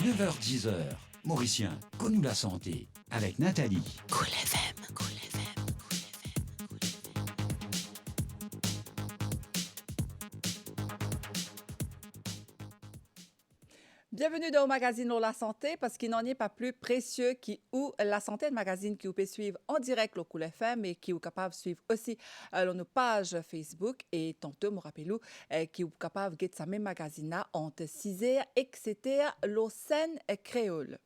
9h-10h, Mauricien, connu la santé, avec Nathalie. Cool FM, Cool FM, Cool FM, Cool FM. Bienvenue dans le magazine Lola Santé, parce qu'il n'en est pas plus précieux qui ou la santé de magazine qui vous peut suivre en direct le Cool FM et qui est capable de suivre aussi nos pages Facebook et tantôt, me rappelez-vous, qui est capable de sa même magazine entre 6h et 7h, le scène créole.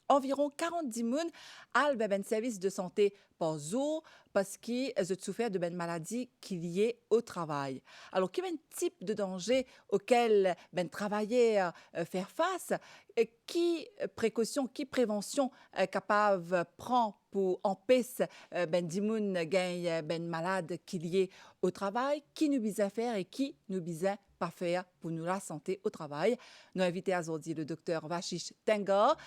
Environ 40 moun al ben service de santé par jour parce qu'ils ont souffert de ben maladies qui liées au travail. Alors, quel est le type de danger auquel ben travailleurs faire face? Qui précaution, qui prévention capable prendre pour empêcher ben dimoun gagne ben malade qui lié au travail? Qui nous bise à faire et qui nous bise pas faire pour nous la santé au travail? Nous invité aujourd'hui le docteur Vashish Tengor,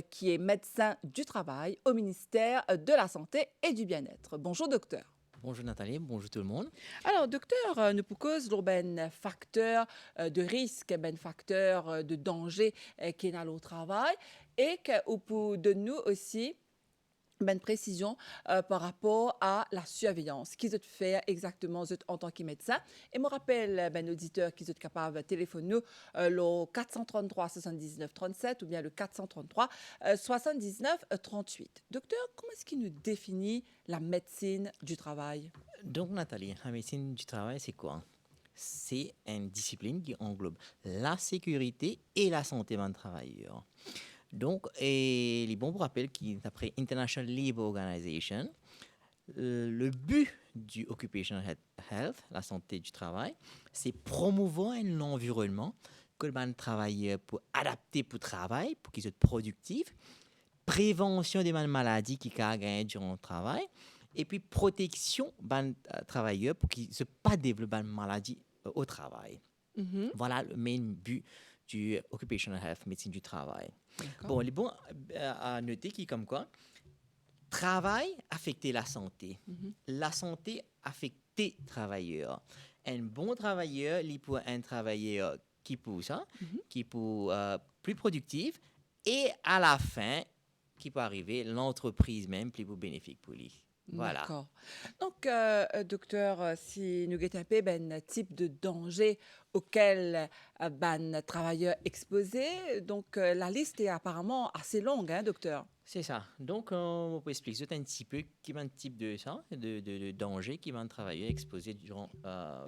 qui est médecin du travail au ministère de la Santé et du Bien-être. Bonjour docteur. Bonjour Nathalie, bonjour tout le monde. Alors docteur, nous pour cause ben facteur de risque, ben facteur de danger qui est dans le travail et que pour de nous aussi ben précision par rapport à la surveillance qu'ils ont fait exactement en tant que médecin. Et me rappelle ben auditeur qu'ils sont capables de téléphoner nous le 433 79 37 ou bien le 433 79 38. Docteur, comment est-ce qu'il nous définit la médecine du travail? Donc Nathalie, la médecine du travail c'est quoi? C'est une discipline qui englobe la sécurité et la santé d'un travailleur. Donc, et les bons pour rappel qui d'après International Labour Organization, le but du occupational health, la santé du travail, c'est promouvoir un environnement que les travailleurs pour adapter pour le travail, pour qu'ils soient productifs, prévention des maladies qui gagnent durant le travail, et puis protection des travailleurs pour qu'ils ne pas développent de maladies au travail. Mm-hmm. Voilà le main but du occupational health, médecine du travail. Bon, il est bon à noter qui comme quoi travail affecte la santé. Mm-hmm. La santé affecte les travailleurs. Un bon travailleur, il pour un travailleur qui pousse, qui pour plus productif et à la fin, qui peut arriver l'entreprise même plus bénéfique pour lui. Voilà. D'accord. Donc, docteur, si nous guettons un peu ben type de danger auquel ben travailleurs exposés, donc la liste est apparemment assez longue, hein, docteur. C'est ça. Donc, on peut expliquer un petit peu qui est un type de danger qui va un travailleur exposé durant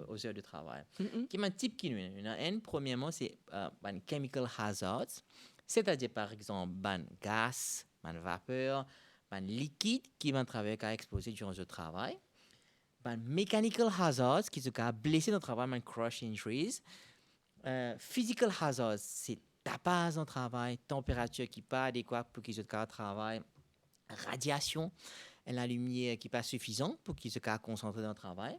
aux heures de travail. Mm-hmm. Qui est un type qui nous il y en a un. Premièrement, c'est ben chemical hazards, c'est-à-dire par exemple ben gaz, ben vapeur, ben liquide qui va travailler à exposer durant le travail, ben mechanical hazards qui se cas blessé dans le travail, ben crush injuries, physical hazards c'est tapage dans le travail, température qui pas adéquate pour qu'ils se cas travail, radiation et la lumière qui pas suffisante pour qu'ils se cas concentré dans le travail,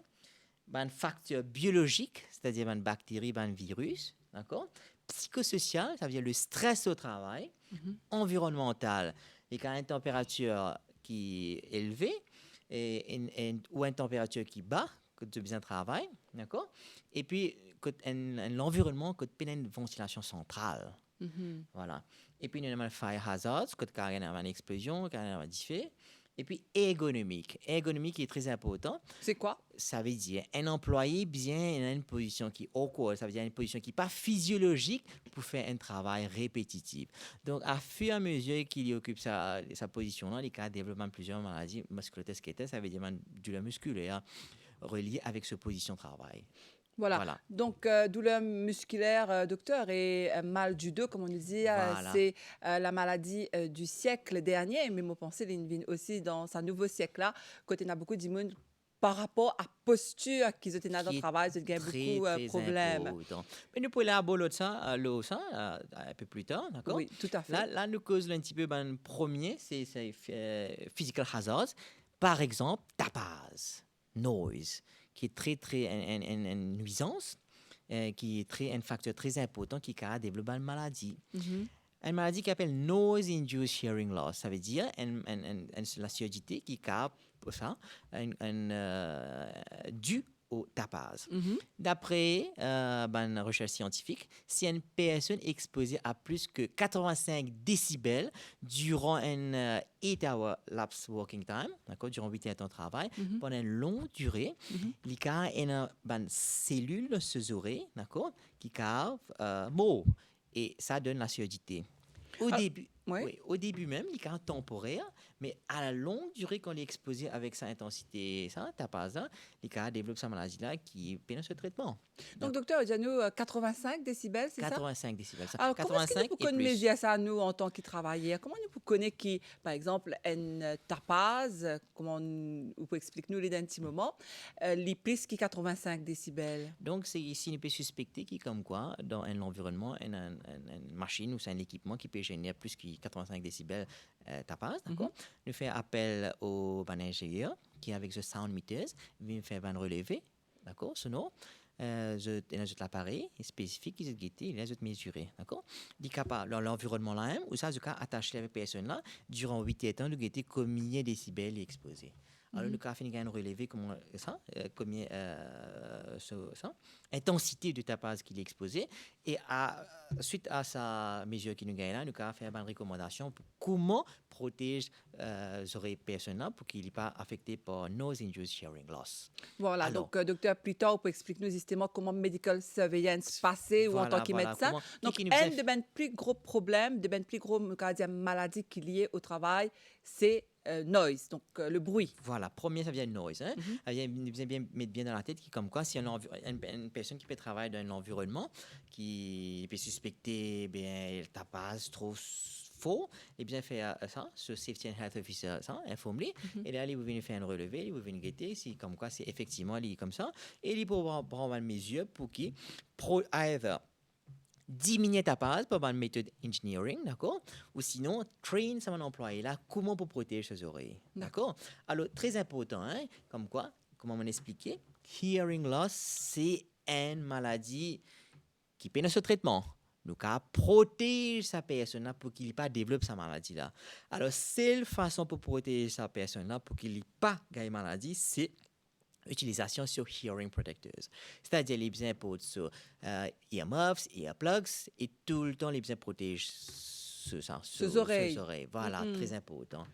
ben facteur biologique c'est-à-dire ben bactéries, ben virus, d'accord, psychosocial ça veut dire le stress au travail, environnemental et quand une température qui est élevée ou une température qui bat, que tu as besoin de travail, d'accord? Et puis, l'environnement, que tu as une ventilation centrale. Mm-hmm. Voilà. Et puis, il y a le fire hazards, que tu as une explosion, quand il y a un défait. Et puis, ergonomique. Ergonomique est très important. C'est quoi? Ça veut dire un employé bien dans une position qui est awkward, ça veut dire une position qui n'est pas physiologique pour faire un travail répétitif. Donc, à fur et à mesure qu'il occupe sa position-là, il a développé plusieurs maladies musculo-squelettiques, ça veut dire douleur musculaire reliée avec sa position de travail. Voilà. Donc, douleur musculaire, docteur, et mal du dos, comme on nous dit, voilà. C'est la maladie du siècle dernier. Mais moi, pensez qu'il aussi dans ce nouveau siècle-là, quand il y a beaucoup d'immunes par rapport à posture qu'ils ont dans le travail, il y a beaucoup de problèmes. Mais nous pouvons aborder ça un peu plus tard, d'accord? Oui, tout à fait. Là nous causons un petit peu, premier, c'est physical hazards. Par exemple, tapage, noise, qui est très une nuisance, qui est un facteur très important qui a développé une maladie. Mm-hmm. Une maladie qui s'appelle Noise-Induced Hearing Loss. Ça veut dire la surdité qui a ça, due au tapage. Mhm. D'après une recherche scientifique, si une personne est exposée à plus que 85 décibels durant un 8-hour lapse working time, d'accord, durant 8 heures de travail, Mhm. pendant une longue durée, Mhm. il y a une cellule dans ses oreilles, d'accord, qui cave mort. Et ça donne la surdité. Au Ah, début, oui. oui, au début même, il est temporaire, mais à la longue durée, quand il est exposé avec sa intensité, ça, t'as pas ça, il développe sa maladie-là qui pénètre ce traitement. Donc, docteur, il y a nous 85 décibels, c'est ça? 85 décibels. Ça. Alors, comment est-ce que nous 85 pouvons et plus. connaître ça, nous, en tant que travailleurs? Comment nous pouvons connaître qui, par exemple, une tapase, comment vous pouvez expliquer nous les d'un petit moment, les plus qui 85 décibels? Donc, c'est ici, on peut suspecter qu'il comme quoi, dans un environnement, une machine ou c'est un équipement qui peut générer plus que 85 décibels tapas, d'accord? Nous fait appel au ingénieur qui, avec ce sound meters, vient faire un relevé, d'accord, sonore. L'appareil spécifique qui est guetté, il est mesuré, d'accord? Il capable dans l'environnement là même, ou ça, je cas attaché avec personne là, durant 8 ans, de guetter combien de décibels il est exposé. Alors, le cas finit un relevé comme ça, combien ça, intensité de tapage qu'il est exposé, et suite à sa mesure qui nous gagne là, nous avons fait une recommandation pour comment protéger les oreilles personnes là pour qu'il n'est pas affecté par noise-induced hearing loss. Voilà, Alors, donc, docteur, plus tard, vous pouvez expliquer nous justement comment medical surveillance passer ou en tant que médecin. comment- Donc, qui nous un faisait- de mes plus gros problèmes, de mes plus gros maladies qui liées au travail, c'est noise, donc le bruit. Voilà, premier, ça vient de noise. Hein? Ça vient bien mettre bien dans la tête, qui, comme quoi, si une personne qui peut travailler dans un environnement, qui peut suspecter le tapage trop faux, et bien faire ça, ce safety and health officer, ça, informe-les, et là, il va venir faire un relevé, il va venir guetter, si comme quoi, c'est effectivement il est comme ça, et il va prendre une mesure pour qu'il either diminuer ta base par une méthode engineering, d'accord? Ou sinon, train son employé là, comment pour protéger ses oreilles, d'accord? Alors, très important, hein? Comme quoi, comment on expliqué, hearing loss, c'est une maladie qui peine ce traitement. Donc, à protéger sa personne pour qu'il n'ait pas développe sa maladie là. Alors, seule façon pour protéger sa personne là pour qu'il n'ait pas gagné maladie, c'est utilisation sur hearing protectors. C'est-à-dire les besoins pour earmuffs, earplugs et tout le temps les besoins protègent Ses oreilles. Voilà, très important.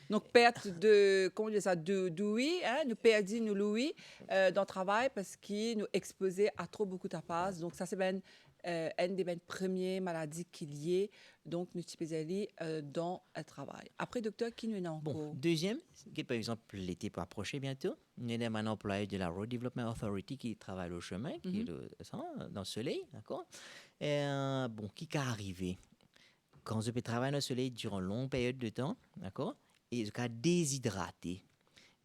Donc, perte de, comment dire ça, d'ouïe, hein, nous perdons nous l'ouïe dans le travail parce qu'il nous exposé à trop beaucoup de tapas. Donc, ça, c'est une des premières maladies qui liées, donc, nous spécialisons dans le travail. Après, docteur, qui nous en encore? Bon, deuxième, qui par exemple l'été peut approcher bientôt, il y a un employé de la Road Development Authority qui travaille au chemin, qui est dans le soleil, d'accord? Et qui est arrivé quand je peux travailler dans le soleil durant une longue période de temps, d'accord? Et je suis déshydraté.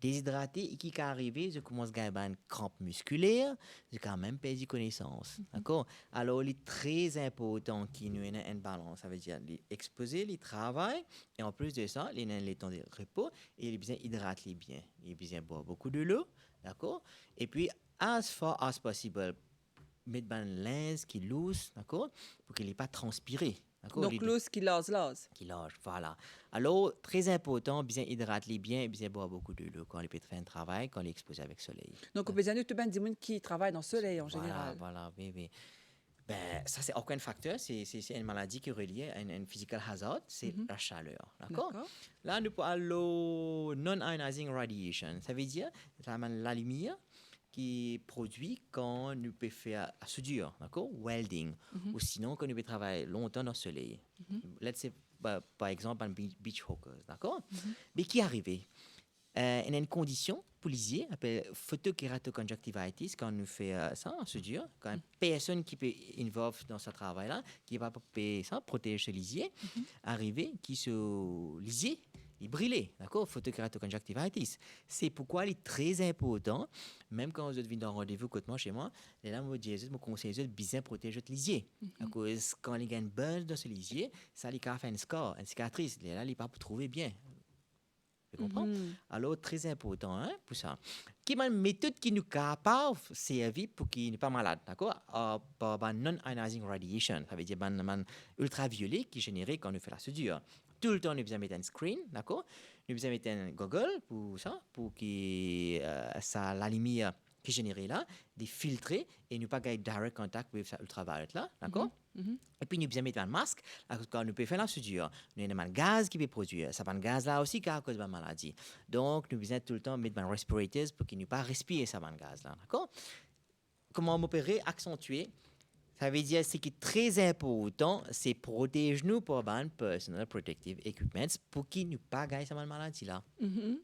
Déshydraté, et qui est arrivé, je commence à avoir une crampe musculaire, j'ai quand même perdu connaissance. D'accord? Alors, il est très important qu'il y ait une balance. Ça veut dire exposer, les travail, et en plus de ça, il y a les temps de repos, et il est bien hydraté bien. Il est bien boire beaucoup de l'eau, d'accord? Et puis, as far as possible, mettre une linge qui est loose, d'accord? Pour qu'il n'ait pas transpiré. Donc, l'os qui lase. Qui lâche, voilà. Alors, très important, bien hydrater bien, bien boire beaucoup de l'eau quand il peut faire un travail, quand il est exposé avec le soleil. Donc, on peut dire tout le monde qui travaille dans le soleil en général. Voilà, oui. Ben, ça, c'est aucun facteur, c'est une maladie qui est reliée à une physical hazard, c'est la chaleur, d'accord? Là, nous parlons non-ionizing radiation, ça veut dire la lumière qui est produit quand nous pouvons faire la soudure, d'accord? Welding. Ou sinon, quand nous pouvons travailler longtemps dans le soleil. Let's say, par exemple, un beach hookers, d'accord? Mais qui est arrivé? Il y a une condition pour lisier, appelée photokeratoconjunctivitis, quand nous fait ça en soudure, quand une personne qui peut involve dans ce travail-là, qui va ça, protéger ce lisier, arriver, qui se lisier, il brûlait, d'accord? Photokeratoconjunctivitis. C'est pourquoi il est très important, même quand vous êtes venu dans un rendez-vous côté chez moi, les là, me disent, me conseille de bien protéger votre lisier. À cause, quand il y a une burn dans ce lisier, ça lui fait un scar, une cicatrice. Là, il ne peut pas trouver bien. Tu comprends? Alors, très important hein, pour ça. Qui est une méthode qui nous capable de servir pour qu'il n'est pas malade, d'accord? Par non-ionizing radiation, ça veut dire un ultraviolet qui est généré quand on fait la soudure. Tout le temps, nous devons mettre un screen, d'accord? Nous devons mettre un goggle pour ça, pour que la lumière qui généré là, des filtrés et nous pas gagner direct contact avec le travail là, d'accord? Et puis nous besoin mettre un masque, quand nous pouvons faire la soudure, nous avons un gaz qui peut produire, ça un gaz là aussi qui a cause de la maladie. Donc nous besoin tout le temps mettre un respirators pour qu'il ne pas respirer ça gaz là, d'accord? Comment m'opérer, accentuer? Ça veut dire ce qui est très important, c'est protéger nous pour avoir un personal protective equipment pour qu'il ne pas gagner cette maladie là.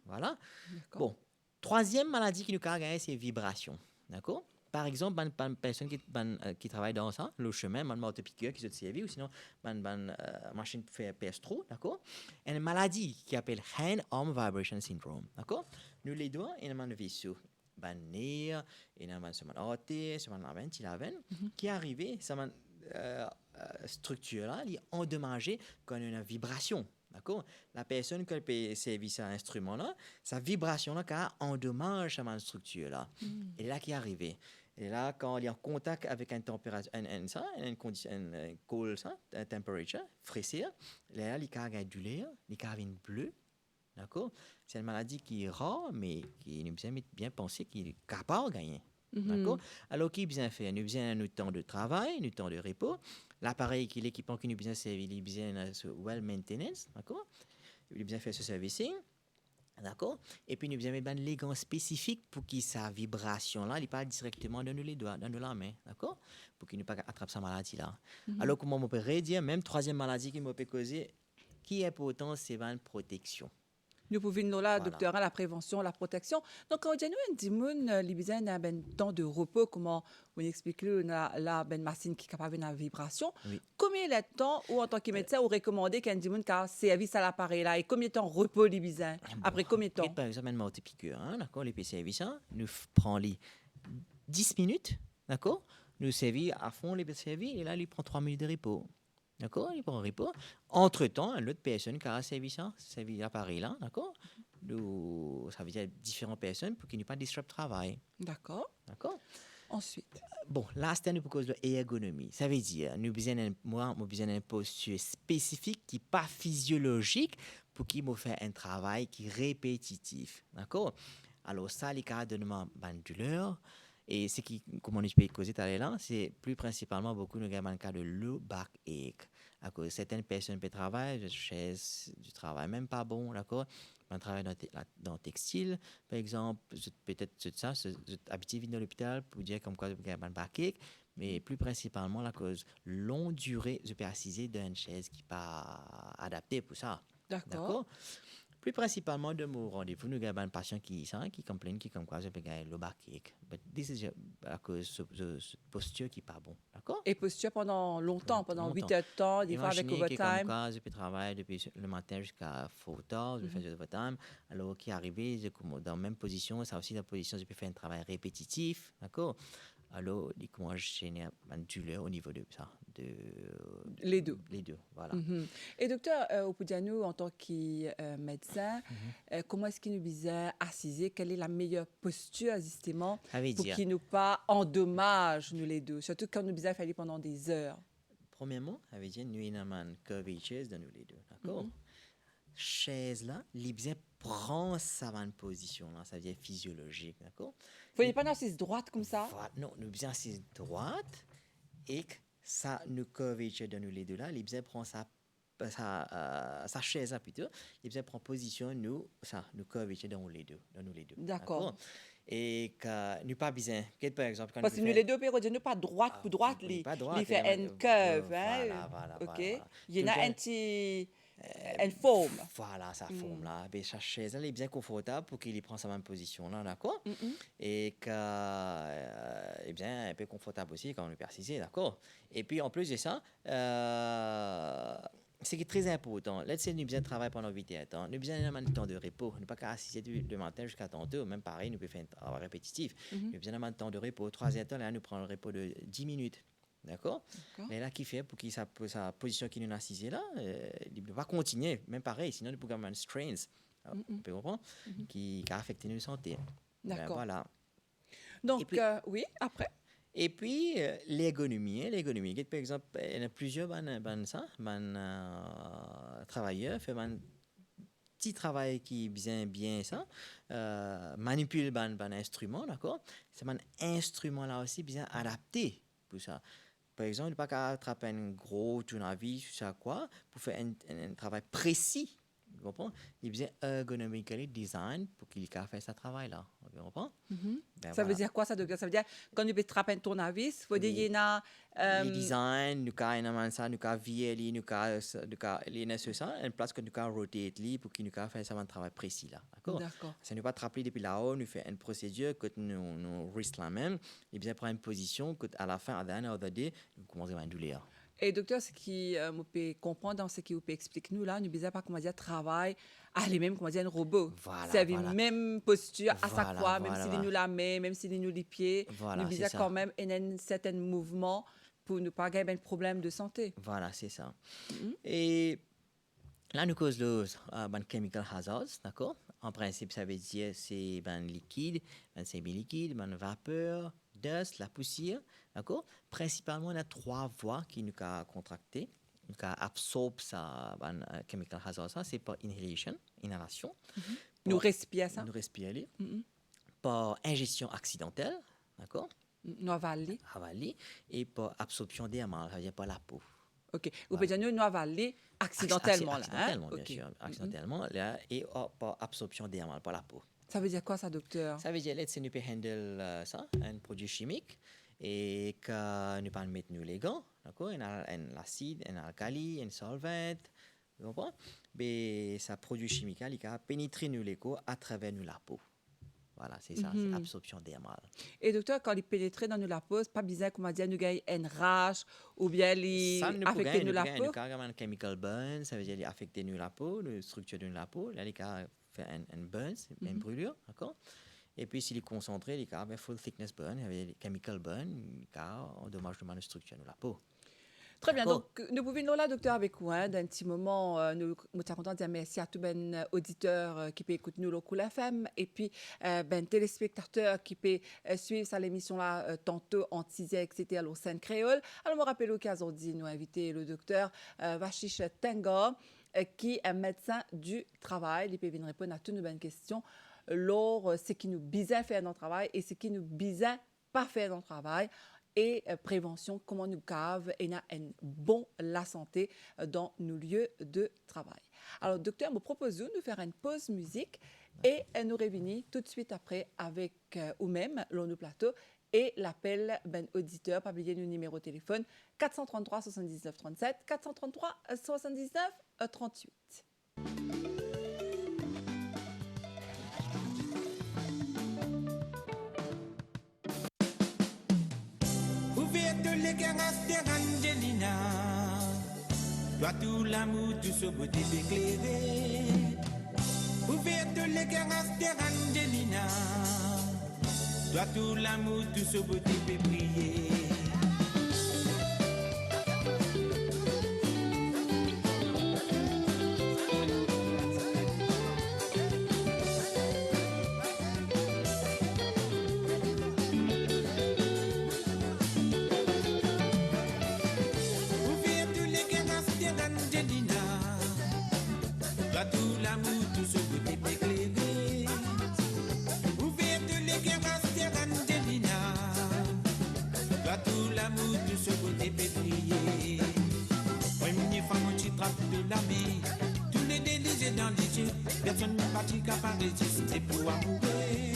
Voilà. D'accord. Bon, troisième maladie qui nous a gagné, c'est vibration. D'accord? Par exemple, une personne qui travaille dans ça, le chemin, une motopiqueur qui se servi, ou sinon, une machine pour faire PS3, d'accord? Et une maladie qui s'appelle Hand-Arm Vibration Syndrome, d'accord? Nous les doigts, il y a un vaisseau. Nez, il y a un orteil, un ventilaven, qui est arrivé, ça structure là, il est endommagé quand il y a une vibration. D'accord? La personne qui peut servir cet instrument-là, sa vibration-là, qui endommage cette structure-là. Et là qui est arrivé. Et là, quand il est en contact avec une température, une condition, une cold, une temperature, fraîcheur, là, il y a du lait, il y a une bleue. D'accord? C'est une maladie qui est rare, mais qui nous besoin bien penser qu'il est capable de gagner. D'accord? Alors, qui besoin faire? Nous besoin un temps de travail, un temps de repos. L'appareil qui l'équipement qui nous besoin servir, il besoin ce well maintenance, d'accord? Il besoin faire ce servicing, d'accord? Et puis nous besoin mettre un léguant spécifique pour que sa vibration là, il pas directement dans les doigts, dans la main, d'accord? Pour qu'il ne pas attrape sa maladie là. Alors comment on peut redire même troisième maladie qui m'a peut causer, qui est important, c'est une protection. Nous pouvons nous là, docteur, la prévention, la protection. Donc, quand nous disons les besoins d'un temps de repos, comment on explique la machine qui est capable de vibration. Oui. Combien de temps, ou en tant que médecin, vous recommandez qu'un dimon a service à l'appareil là et combien de temps repos les besoins? Après combien de temps? Par exemple, un motopiqueur, d'accord, les services, nous prenons les 10 minutes, d'accord, nous servir à fond les services et là, il prend 3 minutes de repos. D'accord? Il prend un repos. Entre-temps, une autre personne qui a servi l'appareil là, d'accord? Ça veut dire différentes personnes pour qu'il n'y ait pas de disrupt travail. D'accord. D'accord? Ensuite. Bon, là, c'est pour cause de l'ergonomie. Ça veut dire, nous avons besoin d'une posture spécifique qui n'est pas physiologique pour qu'il me fasse un travail qui est répétitif. D'accord? Alors, ça, les cas de une douleur. Et ce qui, comme on peut causer tout à l'heure, c'est plus principalement beaucoup de cas de low backache. À cause certaines personnes peuvent travailler, chaise du travail même pas bon, d'accord? On travaille dans le textile, par exemple, peut-être ça, habitué de venir à l'hôpital pour dire comme quoi il y a un backache, mais plus principalement la cause longue durée, je peux assister dans une chaise qui n'est pas adaptée pour ça. D'accord. Plus principalement de mon rendez-vous, nous avons un patient qui complaint, qui comme quoi je peux gagner le backache. Mais c'est à cause de posture qui n'est pas bon. D'accord? Et posture pendant longtemps, pendant 8 heures de temps, des fois avec Imaginez que comme overtime. quoi je peux travailler depuis le matin jusqu'à fort tard, je fais du overtime. Alors qui est arrivé, dans la même position, ça aussi la position, je peux faire un travail répétitif. D'accord? Alors, il commence à générer une douleur au niveau de ça. Les deux. Les deux, voilà. Et docteur Opoudianou, en tant que médecin, comment est-ce qu'il nous disait assiser? Quelle est la meilleure posture, justement, Ça veut pour dire, qu'il nous pas endommage, nous les deux? Surtout quand nous disait faire pendant des heures. premièrement, ça veut dire, nous avons une curvature dans nous les deux. D'accord? Chaise là, l'ibzin prend sa bonne position là, ça veut dire physiologique, d'accord? Faut pas une assise droite comme ça? Voilà, non, nous bien assise droite et que ça nous curvature dans nous les deux là, l'ibzin prend sa chaise là plutôt, l'ibzin prend position nous curvature dans nous les deux, D'accord. Et que nous pas besoin, par exemple quand Parce que nous les deux, nous pas droite pour droite, il fait une curve, hein? Voilà, OK. Il y en a un petit une forme. Voilà, sa forme là. Ben, sa chaise elle est bien confortable pour qu'il prenne sa même position là, d'accord? Et que, eh bien, un peu confortable aussi quand on est persisté, d'accord? Et puis en plus de ça, ce qui est très important, là, c'est nous besoin de travailler pendant 8 heures de temps. Nous besoin d'un temps de repos. Nous pas qu'à assister du matin jusqu'à tantôt. Même pareil, nous pouvons faire un travail répétitif. Nous besoin d'un temps de repos. 3 heures de temps, là, nous prenons le repos de 10 minutes. D'accord? Mais là, qui fait pour qu'il sa position qui nous a assisé là, il ne va pas continuer. Même pareil, sinon, il peut avoir un strains. Vous pouvez comprendre? Qui a affecté notre santé. D'accord. Ben, voilà. Donc, puis, oui, après? Et puis, l'ergonomie. L'ergonomie, par exemple, il y a plusieurs travailleurs qui font petit travail qui bien ça, manipule ban instrument, d'accord? C'est un instrument là aussi bien adapté pour ça. Par exemple, il n'y a pas qu'à attraper un gros tournevis, tout ça quoi, pour faire un travail précis. Tu comprends? Il est bien ergonomically design pour qu'il fasse ce travail-là. Tu comprends? Ben Ça voilà. veut dire quoi, ça, docteur? Ça veut dire, quand nous attrapons un tournevis, il faut dire Oui. qu'il y a... Le design, nous avons ça, nous avons VLI, nous avons ça, une place que nous avons roté pour qu'il nous fasse un travail précis là. D'accord? D'accord. Si nous pas attraper depuis là-haut, nous fait une procédure que nous risque la même, et bien prendre une position que à la fin, à the end of the day, nous commençons à une douleur. Et docteur, ce qui me peut comprendre dans ce qui vous peut expliquer nous là, nous disons pas comment dire travail à les mêmes comment dire un robot. Voilà, C'est la voilà. même posture à chaque Voilà, fois, même voilà, s'il voilà. nous la main, même s'il nous les pieds, Voilà, nous c'est disons ça. quand même un certain mouvement pour ne pas avoir un problème de santé. Voilà, c'est ça. Et là, nous cause le chemical hazards, d'accord? En principe, ça veut dire c'est liquide, semi-liquide, vapeur, dust, la poussière, d'accord? Principalement, on a 3 voies qui nous ont contracté, nous absorbe ça, chemical hazards, ça, c'est par inhalation, Nous respirons ça, nous respirer, par ingestion accidentelle, d'accord? nous avalons. Avaler, et par absorption dermale, ça veut dire par la peau. OK. Vous pouvez dire nous avalons accidentellement là. Accidentellement, bien OK. sûr. Accidentellement, là, et par absorption dermale, par la peau. Ça veut dire quoi ça, docteur? Ça veut dire que nous pouvons handle ça, un produit chimique, et que nous pouvons mettre nous les gants, d'accord? Un acide, un alcali, un solvant, vous comprenez? Mais ça produit chimique, il a pénétré nous les corps à travers nous la peau. Voilà, c'est ça, c'est absorption dermale. Et docteur, quand il pénétrait dans nous la peau, c'est pas bizarre comment dire nous gagne une rage ou bien il Ça, nous affecte nous la pouvons peau. gagner un chemical burn, ça veut dire qu'il affecte nous la peau, la structure de la peau. Là, il a fait un burn, une brûlure, d'accord? Et puis, s'il est concentré, il a un full thickness burn, il y a chemical burn, il a un endommagement de structure de la peau. Très bien. D'accord. Donc, nous pouvons nous là, docteur, avec vous, hein, d'un petit moment. Nous sommes contents de dire merci à tous les auditeurs qui peuvent écouter nous, le Cool FM, et puis téléspectateurs qui peuvent suivre ça l'émission là tantôt en teaser, etc. au scène créole. Alors, je me rappelle qu'aujourd'hui, nous invité le docteur Vachish Tenga, qui est médecin du travail. Il peut venir répondre à toutes nos bonnes questions. Lors ce qui nous bisait faire dans le travail et ce qui nous bisait pas faire dans le travail. Et prévention, comment nous cave et a une bonne la santé dans nos lieux de travail. Alors, docteur, me propose de nous faire une pause musique et nous revenir tout de suite après avec ou-même l'on plateau et l'appel auditeur, pas oublier le numéro de téléphone 433 79 37 433 79 38. Ouverte les caresses d'Angelina, toi tout l'amour, tout ce beauté éclairé. Ouverte les caresses d'Angelina, toi tout l'amour, tout ce beauté peut briller. Personne ne partit qu'à pas résister pour amourer.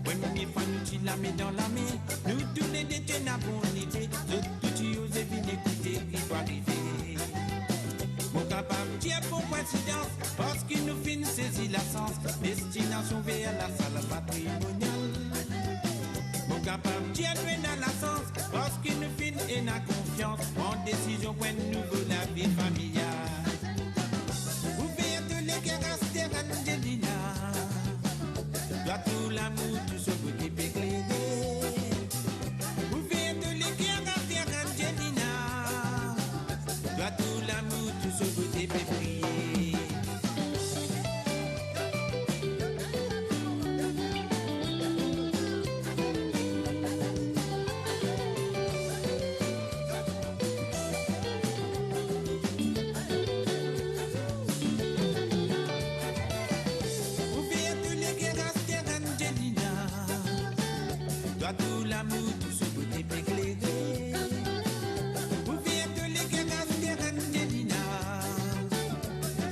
When me fan tu la mets dans la main, nous tous les deux t'es na bonne idée. Tout tu oses venir écouter qui va arriver. Mon capable tiens pour coïncidence, parce qu'il nous finit saisir la sens. Destination vers la salle patrimoniale. Mon capable tiens dans la sens, parce qu'il nous finit et n'a confiance. En décision when nous veut la vie familiale. Angelina, toi tout l'amour, tout ce que tu peux éclairer. Ouverte les cœurs Angelina, toi tout l'amour, tout ce que tu peux prier.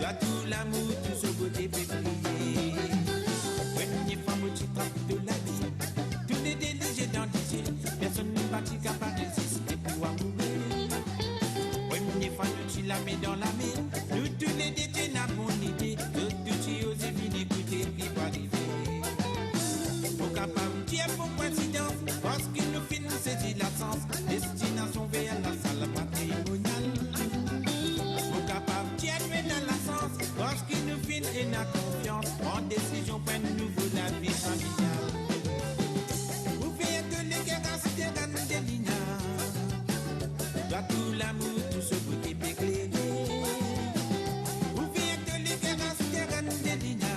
Toi tout l'amour, tout ce beauté fait briller. When you femme tu trappes de la vie, tout est déligé dans les yeux. Personne n'est pas capable de résister pour amourer. When you femme tu la mets dans la main, nous tous les deux tu n'as pas l'idée. Tout tu oses venir écouter qui va arriver. Pour capable tu es pour coïncidence, parce qu'il nous fait nous saisir la sens. Destination vers la salle matrimoniale. Pour capable tu es dans la sens, parce qu'il nous fait et la confiance. En décision pour un nouveau la vie familiale. Vous faites de l'éclairage des grandes des lignes. Toi tout l'amour, tout ce beauté éclairé. Vous faites de l'éclairage des grandes des lignes.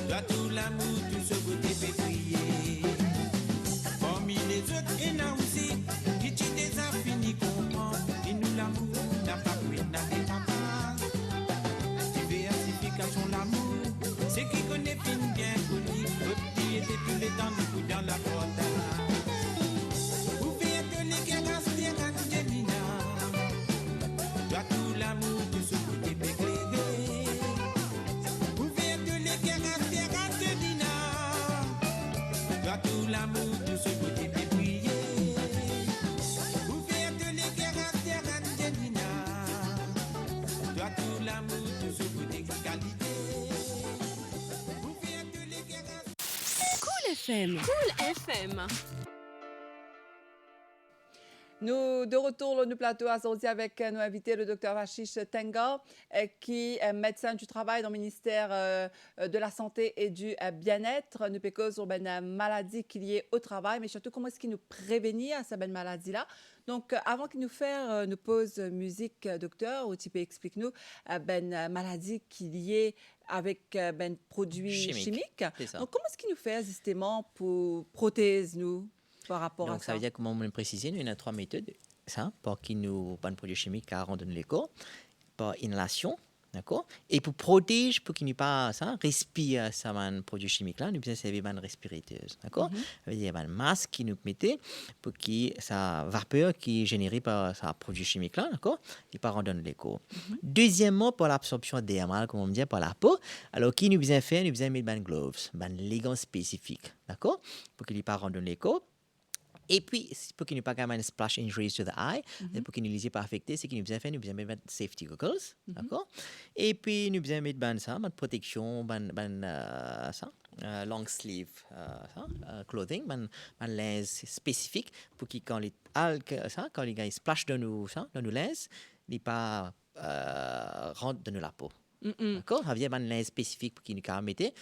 Toi tout l'amour, tout ce beauté fait briller. Parmi les autres, il y en a aussi qui tu des infinis comprendre. Et nous l'amour n'a pas pris, n'a pas pas. Diversification l'amour, c'est qui connaît fin bien connu. Petit était tous les temps du coup dans la porte. Vous faites de l'éclairage des Angelina. Toi tout l'amour, tout ce côté éclairé. Vous faites de l'éclairage des Angelina. Toi tout l'amour, tout ce côté briller. Vous faites de l'éclairage des Angelina. Toi tout l'amour, tout ce côté qualité. Vous faites de l'éclairage. Cool FM. Cool FM. Nous, de retour au plateau aujourd'hui avec nos invités, le docteur Ashish Tengar, qui est médecin du travail dans le ministère de la Santé et du Bien-être. Nous parlons sur une maladie qui est liée au travail, mais surtout comment est-ce qu'il nous prévenir à cette maladie-là. Donc, avant qu'il nous fasse une pause musique, docteur, ou tu peux expliquer-nous une maladie qui est liée avec ben produits chimiques. C'est ça. Donc, comment est-ce qu'il nous fait justement pour protéger nous par rapport Donc, à ça? ça veut dire, comme on l'a précisé, il y a 3 méthodes ça, pour qui nous pas de produits chimiques à rendre les corps, par inhalation, d'accord, et pour protéger, pour qu'il n'y ait pas ça, respire ça, un produit chimique là, nous besoin servir une respirateuse, d'accord. Ça veut dire un masque qui nous mettait pour qui ça vapeur qui est générée par ça produit chimique là, d'accord, qui pas rendre les corps. Deuxièmement, pour l'absorption dermale, comme on dit, par la peau, alors qui nous besoin faire, nous besoin mettre des gloves, des gants spécifiques, d'accord, pour qu'il n'y ait pas rendre les corps. Et puis, pour qu'il n'y ait pas un splash injuries to the eye, pour qu'il n'y ait pas affecté, c'est qu'il nous besoin mettre safety goggles, d'accord. Et puis, nous besoin mettre ça, protection, ça, long sleeve, clothing, linge spécifique pour que quand les algues, ça, quand les gars splash dans nos linges, ils pas rentrent dans la peau. D'accord, ça veut dire un linge spécifique pour qui nous mettait,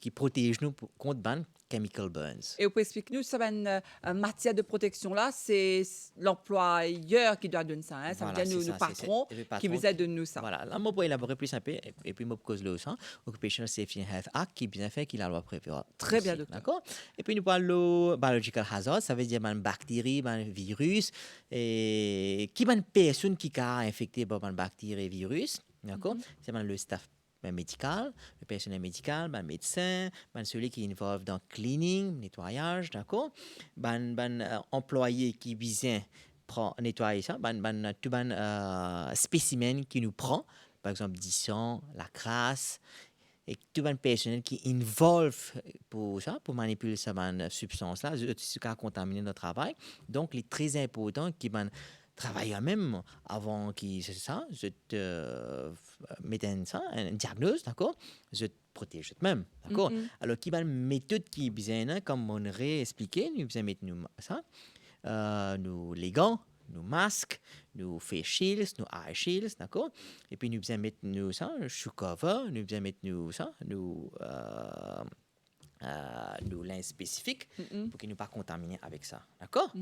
qui protège nous contre ban chemical burns. Et vous pouvez expliquer nous, ça va une matière de protection là, c'est l'employeur qui doit donner ça. Hein? Ça Voilà, veut dire c'est nous ça, patrons c'est le patron qui vous aident de nous ça. Voilà, là, moi, pour élaborer plus un peu, et puis, moi, pour cause le sang, Occupational Safety and Health Act, qui bien fait, qui la loi prévoit. Très bien, aussi, docteur. D'accord. Et puis, nous parlons biological hazard, ça veut dire une bactérie, un virus, et qui est une personne qui a infecté par une bactérie et virus. D'accord. C'est le staff médical, le personnel médical, le médecin, celui qui est involved dans cleaning, nettoyage, d'accord. Employé qui vient prend nettoyer ça, tout spécimen qui nous prend, par exemple, du sang, la crasse, et tout le personnel qui involve pour ça, pour manipuler cette substance-là, ce qui a contaminé notre travail. Donc, il est très important qu'il travailler même avant qu'ils c'est ça, je te mette un diagnostic, d'accord, je te protège même, d'accord. Alors qui va une méthode qui est bien, comme on aurait expliqué, nous besoin mettre nous ça, nous les gants, nous masques, nous face shields, nous eye shields, d'accord. Et puis nous besoin mettre nous ça, shoe cover, nous besoin mettre nous ça, nous linge spécifique pour qu'ils ne pas contaminés avec ça, d'accord.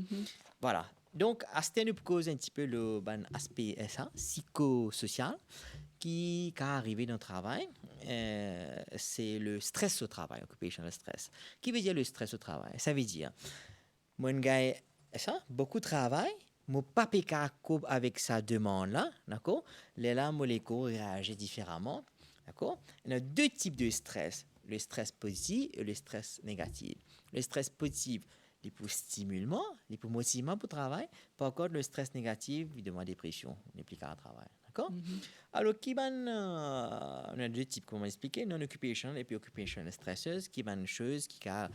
Voilà. Donc, à ce nous cause un petit peu le aspect ça, psychosocial qui arrivé dans le travail. C'est le stress au travail, occupational stress. Qui veut dire le stress au travail? Ça veut dire, mon gars, ça, beaucoup de travail, mon pas coupe avec sa demande-là, d'accord? Les là, mon réagit différemment, d'accord? Il y a 2 types de stress, le stress positif et le stress négatif. Le stress positif, il est pour stimulement, il est pour motivement pour le travail. Par contre, le stress négatif, il demande dépression, il n'est plus qu'à travail. D'accord? Alors, on a deux types, comme on expliqué, non-occupation et puis occupation stresseuse, qui est une chose qui a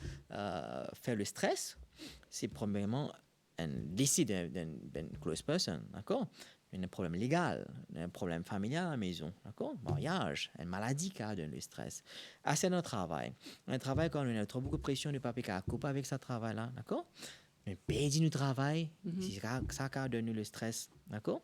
fait le stress. C'est probablement un décès d'une close person, d'accord? Un problème légal, un problème familial à la maison, d'accord? Mariage, une maladie qui a donné le stress. C'est notre travail. Un travail quand on a trop beaucoup de pression, ne pas couper avec ce travail-là, d'accord? On perd du travail, c'est ça qui a donné le stress, d'accord?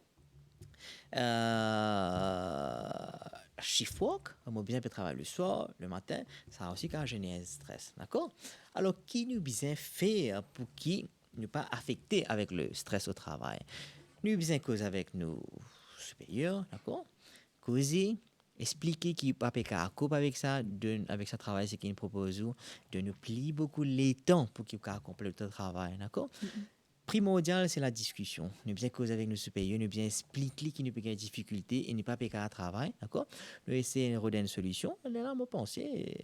Shift work, on bien peut travailler le soir, le matin, ça a aussi qu'à générer un stress, d'accord? Alors, qui nous besoin faire pour qui ne pas affecter avec le stress au travail? Nous besoin causer avec nos supérieurs, d'accord? Causer, expliquer qui pas à couper avec ça, avec ce travail, ce qu'ils nous proposent, de nous plier beaucoup les temps pour qu'ils puissent accomplir le travail, d'accord? Primordial, c'est la discussion. Nous bien causer avec nos supérieurs, nous bien expliquer qui nous peut des difficultés et ne pas pécar à travail, d'accord? Nous essayer de redonner une solution. Là, moi, penser,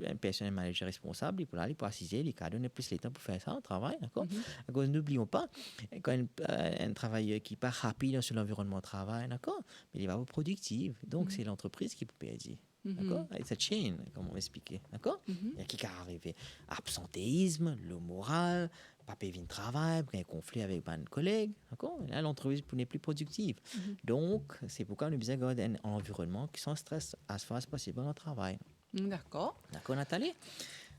un personnel manager responsable, il peut aller pour assister, il peut donner plus de temps pour faire ça, travail, d'accord? À cause, n'oublions pas, quand un travailleur qui n'est pas rapide sur l'environnement de travail, d'accord? Mais il va être productif. Donc, c'est l'entreprise qui peut perdre. D'accord? It's a chain, comme on va expliquer. D'accord? Il y a qui va arriver. Absentéisme, le moral, pas payer de travail, un conflit avec un collègue. D'accord? Là, l'entreprise n'est plus productive. Donc, c'est pourquoi nous avons besoin d'un environnement qui sans stress as far as possible dans le travail. D'accord. D'accord, Nathalie?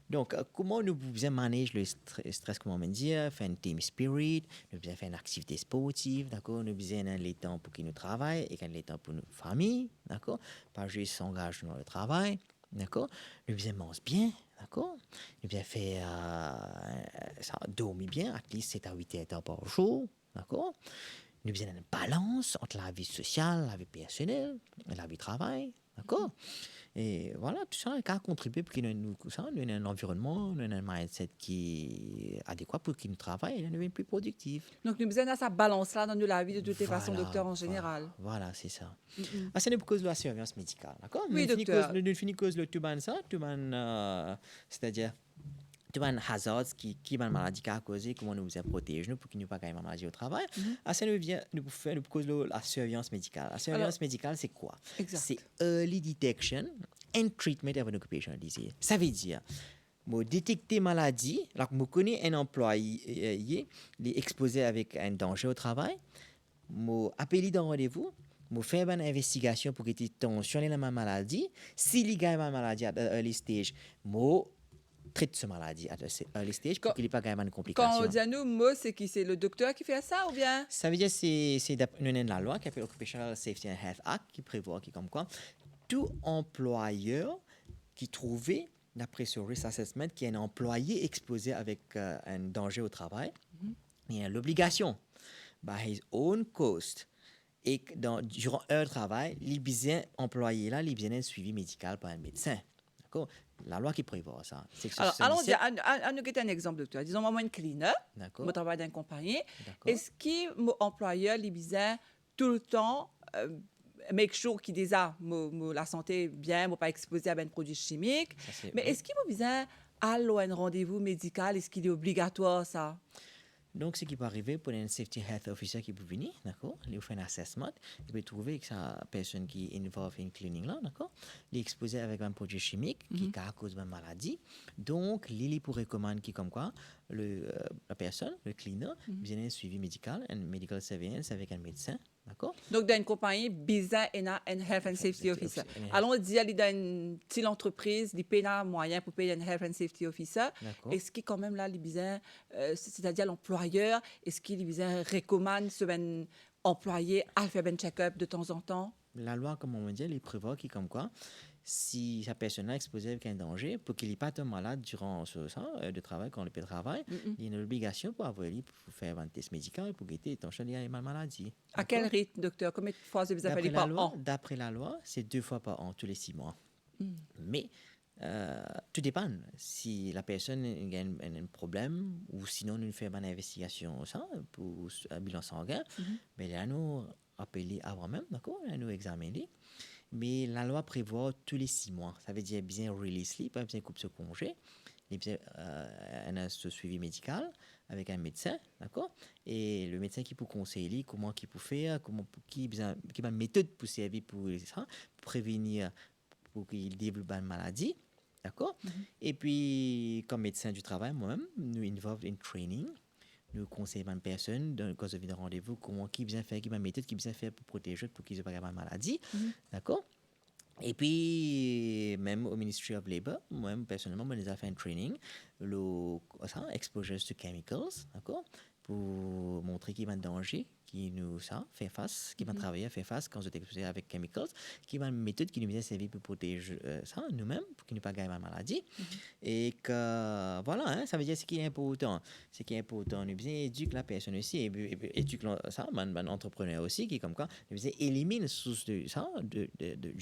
Donc, comment nous pouvons manager le stress, comment on dit, faire un team spirit, nous besoin faire une activité sportive, d'accord, nous besoin les temps pour qu'ils nous travaillent et les temps pour nos familles, d'accord, pas juste s'engager dans le travail, d'accord, nous besoin manger bien, d'accord, nous besoin faire dormir bien, à least 7 à 8 heures par jour, d'accord, nous besoin une balance entre la vie sociale, la vie personnelle et la vie travail, d'accord. Et voilà, tout ça a contribué pour qu'il nous ait un environnement, un mindset qui est adéquat pour qu'il nous travaille et nous devient plus productif. Donc, nous besoin de sa balance-là dans la vie de toutes les façons, docteur, en général. Voilà, c'est ça. C'est une cause de la surveillance médicale, d'accord? Oui, docteur. Nous finissons cause le tuban ça, c'est-à-dire tout un hazard qui une maladie qui a causé, comment nous protéger nous pour qu'il n'y ait pas une maladie au travail. Ça nous vient nous cause la surveillance médicale. La surveillance médicale, c'est quoi? Exact. C'est early detection and treatment of an occupational disease. Ça veut dire moi détecter maladie, là moi connais un employé il est exposé avec un danger au travail, moi appeler dans rendez-vous, moi faire une investigation pour qu'il y ait tension dans la maladie. S'il y a une maladie à early stage, moi traite ce maladie à early stage pour qu'il n'y ait pas de complications. Quand on dit à nous, moi, c'est qui? C'est le docteur qui fait ça ou bien? Ça veut dire c'est la loi qui s'appelle Occupational Safety and Health Act qui prévoit qui comme quoi tout employeur qui trouvait d'après ce risk assessment qu'il y a un employé exposé avec un danger au travail, il a l'obligation by his own cost et durant un travail, les employés là, les besoin suivi médical par un médecin. D'accord? La loi qui prévoit ça. Alors, allons-y, à nous donner un exemple, docteur. Disons, moi, une cleaner, je travaille dans une compagnie. Est-ce que mon employeur, il besoin tout le temps make sure qu'il déjà la santé bien, ne pas exposé à un produit chimique. Mais est-ce qu'il a besoin aller à un rendez-vous médical? Est-ce qu'il est obligatoire, ça? Donc, ce qui peut arriver pour un safety health officer qui peut venir, d'accord, il fait un assessment, il peut trouver que sa personne qui est involved in cleaning là, d'accord, il est exposé avec un produit chimique qui a cause d'une maladie. Donc, il pour recommander qui comme quoi la personne, le cleaner, vient un suivi médical, un medical surveillance avec un médecin. D'accord? Donc, dans une compagnie, bizarre, il y a un health and safety officer. Allons dire, il y a une petite entreprise, il paye un moyen pour payer un health and safety officer. Est-ce qu'il quand même là, il bizarre, c'est-à-dire l'employeur, est-ce qu'il bizarre recommande ce ben employé à faire un check-up de temps en temps? La loi, comme on dit, il prévoit qui comme quoi, si sa personne est exposée avec un danger, pour qu'il n'ait pas tombe malade durant ce temps de travail, quand il peut travailler, il y a une obligation pour avoir pour faire un test médical pour guetter attention à la maladie. À quel rythme, docteur? Combien de fois vous avez par an? D'après la loi, c'est 2 fois par an, tous les 6 mois. Mais tout dépend. Si la personne a un problème, ou sinon nous faisons une investigation pour un bilan sanguin, mais là nous appeler avant même, d'accord? Nous examiner. Mais la loi prévoit tous les 6 mois. Ça veut dire bien release sleep, pas besoin de couper ce congé, il y a un suivi médical avec un médecin, d'accord? Et le médecin qui peut conseiller comment qu'il peut faire, qui a une méthode pour servir pour ça, pour prévenir, pour qu'il développe une maladie, d'accord? Et puis, comme médecin du travail, moi-même, nous involve in training. Nous conseillons une personne, quand je viens de rendez-vous, qui bien faire, qui a une méthode, qui bien faire pour protéger, pour qu'ils n'aient pas de maladie, d'accord? Et puis, même au Ministry of Labour, moi, personnellement, on les a fait un training, exposure to chemicals, d'accord, pour montrer qu'il y a un danger, qui nous fait face, qui va travailler, fait face quand on est exposé avec chemicals, qui va une méthode qui nous vient servir pour protéger nous-mêmes, pour qu'il ne pas gagner la maladie. Et que, voilà, hein, ça veut dire ce qui est important. Ce qui est important, nous bien éduquer la personne aussi, et éduquer un entrepreneur aussi, qui, comme quoi, nous bien éliminer la source du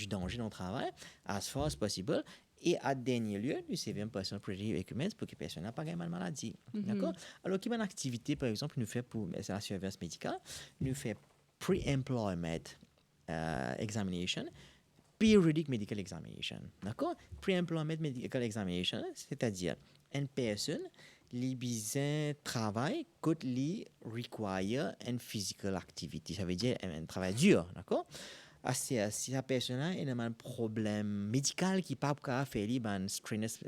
danger dans le travail, as far as possible. Et à dernier lieu, nous servons personal protective equipment pour que personne n'a pas de maladie. D'accord? Alors, qui est une activité, par exemple, nous fait pour la surveillance médicale, nous fait pre-employment examination, periodic medical examination. D'accord? Pre-employment medical examination, c'est-à-dire une personne qui besoin travail quand il require une physical activity. Ça veut dire un travail dur. D'accord? Si la personne a un problème médical qui ne peut pas faire un strenuous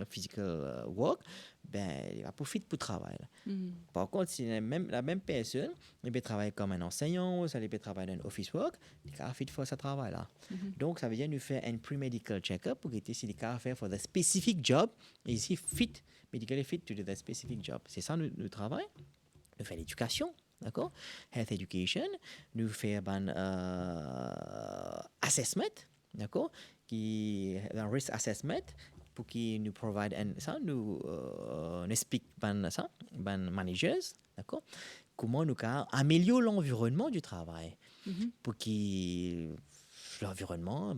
physical work, ben, il va profiter pour travailler. Par contre, si la même personne, il peut travailler comme un enseignant, il peut travailler dans un office work, il va faire ce travail là. Donc, ça veut dire nous faire un pre-medical check-up pour que si il peut faire for the specific job, et ici fit, medically fit to the specific job. C'est ça nous travail. Nous faisons l'éducation. D'accord? Health education, nous faisons assessment, d'accord? Un risk assessment pour qu'ils nous provide nous explique managers, d'accord? Comment nous améliorer l'environnement du travail pour que l'environnement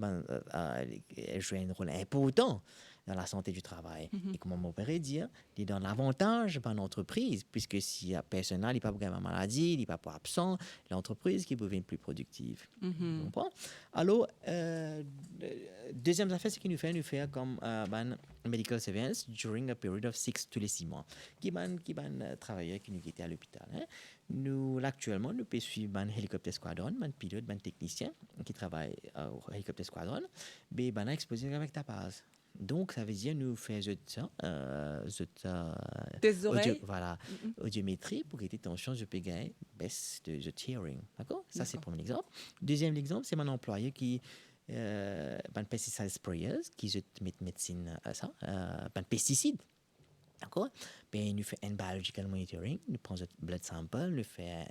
joue un rôle important dans la santé du travail. Et comment on pourrait dire, il donne l'avantage à l'entreprise, puisque si la personne n'est pas de maladie, il n'est pas absent, l'entreprise qui devient plus productive. Tu comprends? Alors, deuxième affaire, c'est qu'il nous fait comme medical surveillance during a period of 6 mois. Qui va travailler qui nous était à l'hôpital. Hein? Nous, actuellement, nous pouvons suivre un hélicoptère squadron, un pilote, un technicien qui travaille au hélicoptère squadron, mais exposé avec ta base. Donc, ça veut dire nous faisons des oreilles. Audiométrie pour que tension je peux gagner baisse de hearing. D'accord? Ça, c'est le premier exemple. Deuxième exemple, c'est mon employé qui pesticide sprayers qui met médecine pesticides. D'accord? Ben, nous faisons un biological monitoring, nous prenons un blood sample, nous faisons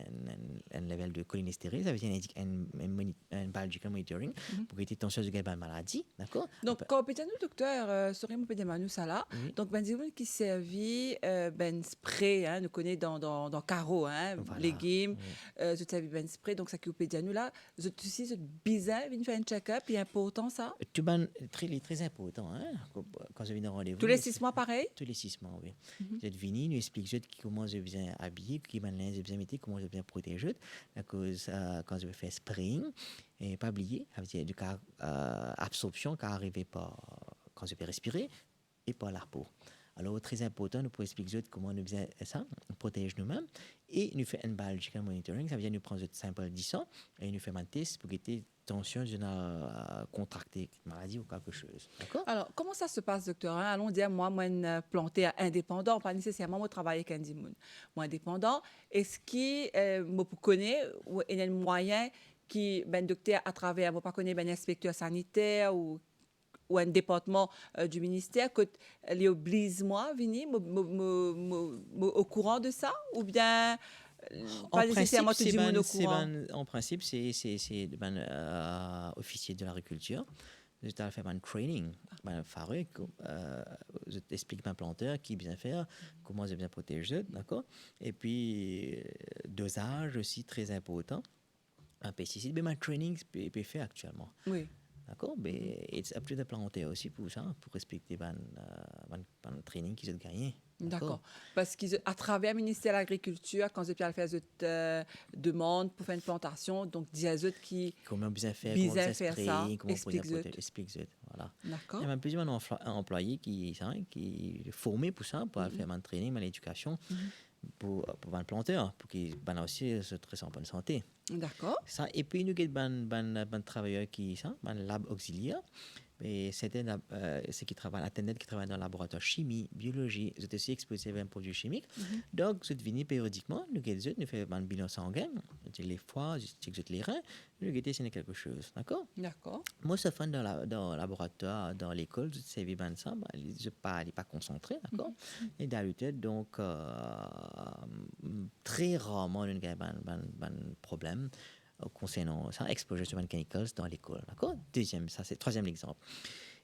un level de cholinestérine, ça veut dire un biological monitoring pour éviter tension de gagner maladie. D'accord? Donc, quand on nous, docteur, Sorim Pedemanu Sala, donc, ben, disons qui servi ben spray, hein, nous connaît dans carreau, hein, légumes, tout ça, ben spray, donc ça qui est nous là, c'est bizarre, il fait un check-up, il est important ça? Tout ben, très important, hein, quand je viens de rendez-vous. Tous les 6 mois, pareil? Tous les 6 mois, oui. Vous venez, nous explique comment je viens habiller, comment je viens mettre, comment je viens protéger, à cause quand je fais spraying, et pas oublier, avec du cas absorption qui arrive pas quand je vais respirer et pas la peau. Alors, très important, nous pouvons expliquer comment nous faisons ça, on protège nous-mêmes, et nous faisons un biological monitoring, ça veut dire nous prenons un sample 10 ans, et nous faisons un test pour guetter tension d'une contracté maladie ou quelque chose. D'accord? Alors, comment ça se passe, docteur? Allons dire, moi, planté indépendant, pas nécessairement moi travailler avec un dimoun. Moi, indépendant, est-ce que moi, pour connaître, il y a un moyen qui, ben, docteur, à travers, moi, pas connaître, ben, inspecteur sanitaire ou un département du ministère, que les oblige moi à venir au courant de ça? Ou bien, pas nécessairement tout le monde au courant? En principe, c'est officier de l'agriculture. Je t'ai fait un training, je t'explique un planteur qui bien faire, comment je bien protéger, d'accord? Et puis, dosage aussi très important. Un pesticide, mais un training peut faire actuellement. Oui. D'accord? Mais c'est up to the planteur aussi pour ça, pour respecter le training qu'ils ont gagné. D'accord. Parce qu'à travers le ministère de l'Agriculture, quand ils peuvent faire cette demande pour faire une plantation, donc disent eux qui Comment bien faire, bien comment faire s'exprimer, ça, comment explique eux. explique voilà. D'accord. Il y a même plusieurs employés qui sont formés pour ça, pour faire un training, une éducation pour un planteur, pour qu'ils aussi se très en bonne santé. D'accord. Ça, et puis nous avons des travailleurs qui sont un lab auxiliaire. Et c'est qui travaille, attendant qui travaille dans le laboratoire chimie, biologie, ils sont aussi exposés à un produit chimique. Donc, ils viennent périodiquement, nous faisons un bilan sanguin, les foies, les reins, nous avons quelque chose, d'accord? D'accord. Moi, ce fond dans le laboratoire, dans l'école, c'est vivant ça, je ne suis pas concentré, d'accord? Et d'habitude, donc, très rarement, nous avons un problème concernant ça, exposure to chemicals dans l'école, d'accord? Troisième exemple.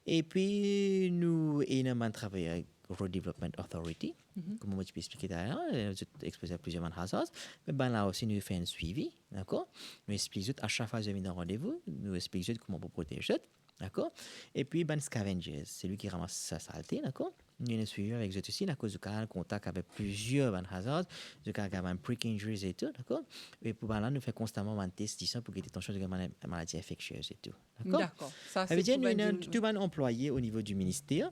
Et puis, nous avons travaillé avec Road Development Authority, comme moi, je peux expliquer d'ailleurs, nous exposé à plusieurs hazards, mais là aussi, nous faisons un suivi, d'accord? Nous expliquons à chaque fois que nous avons un rendez-vous, nous expliquons comment on protège, d'accord? Et puis, scavengers, c'est lui qui ramasse sa saleté, d'accord? Nous avons suivi avec eux aussi, à cause du cas, contact avec plusieurs hazards, du cas avec un prick injuries et tout, d'accord? Et pour là, nous faisons constamment un test pour guetter attention de maladies infectieuses et tout, d'accord? D'accord. Ça, Ça veut dire pour nous avons dire- tout un employé au niveau du ministère,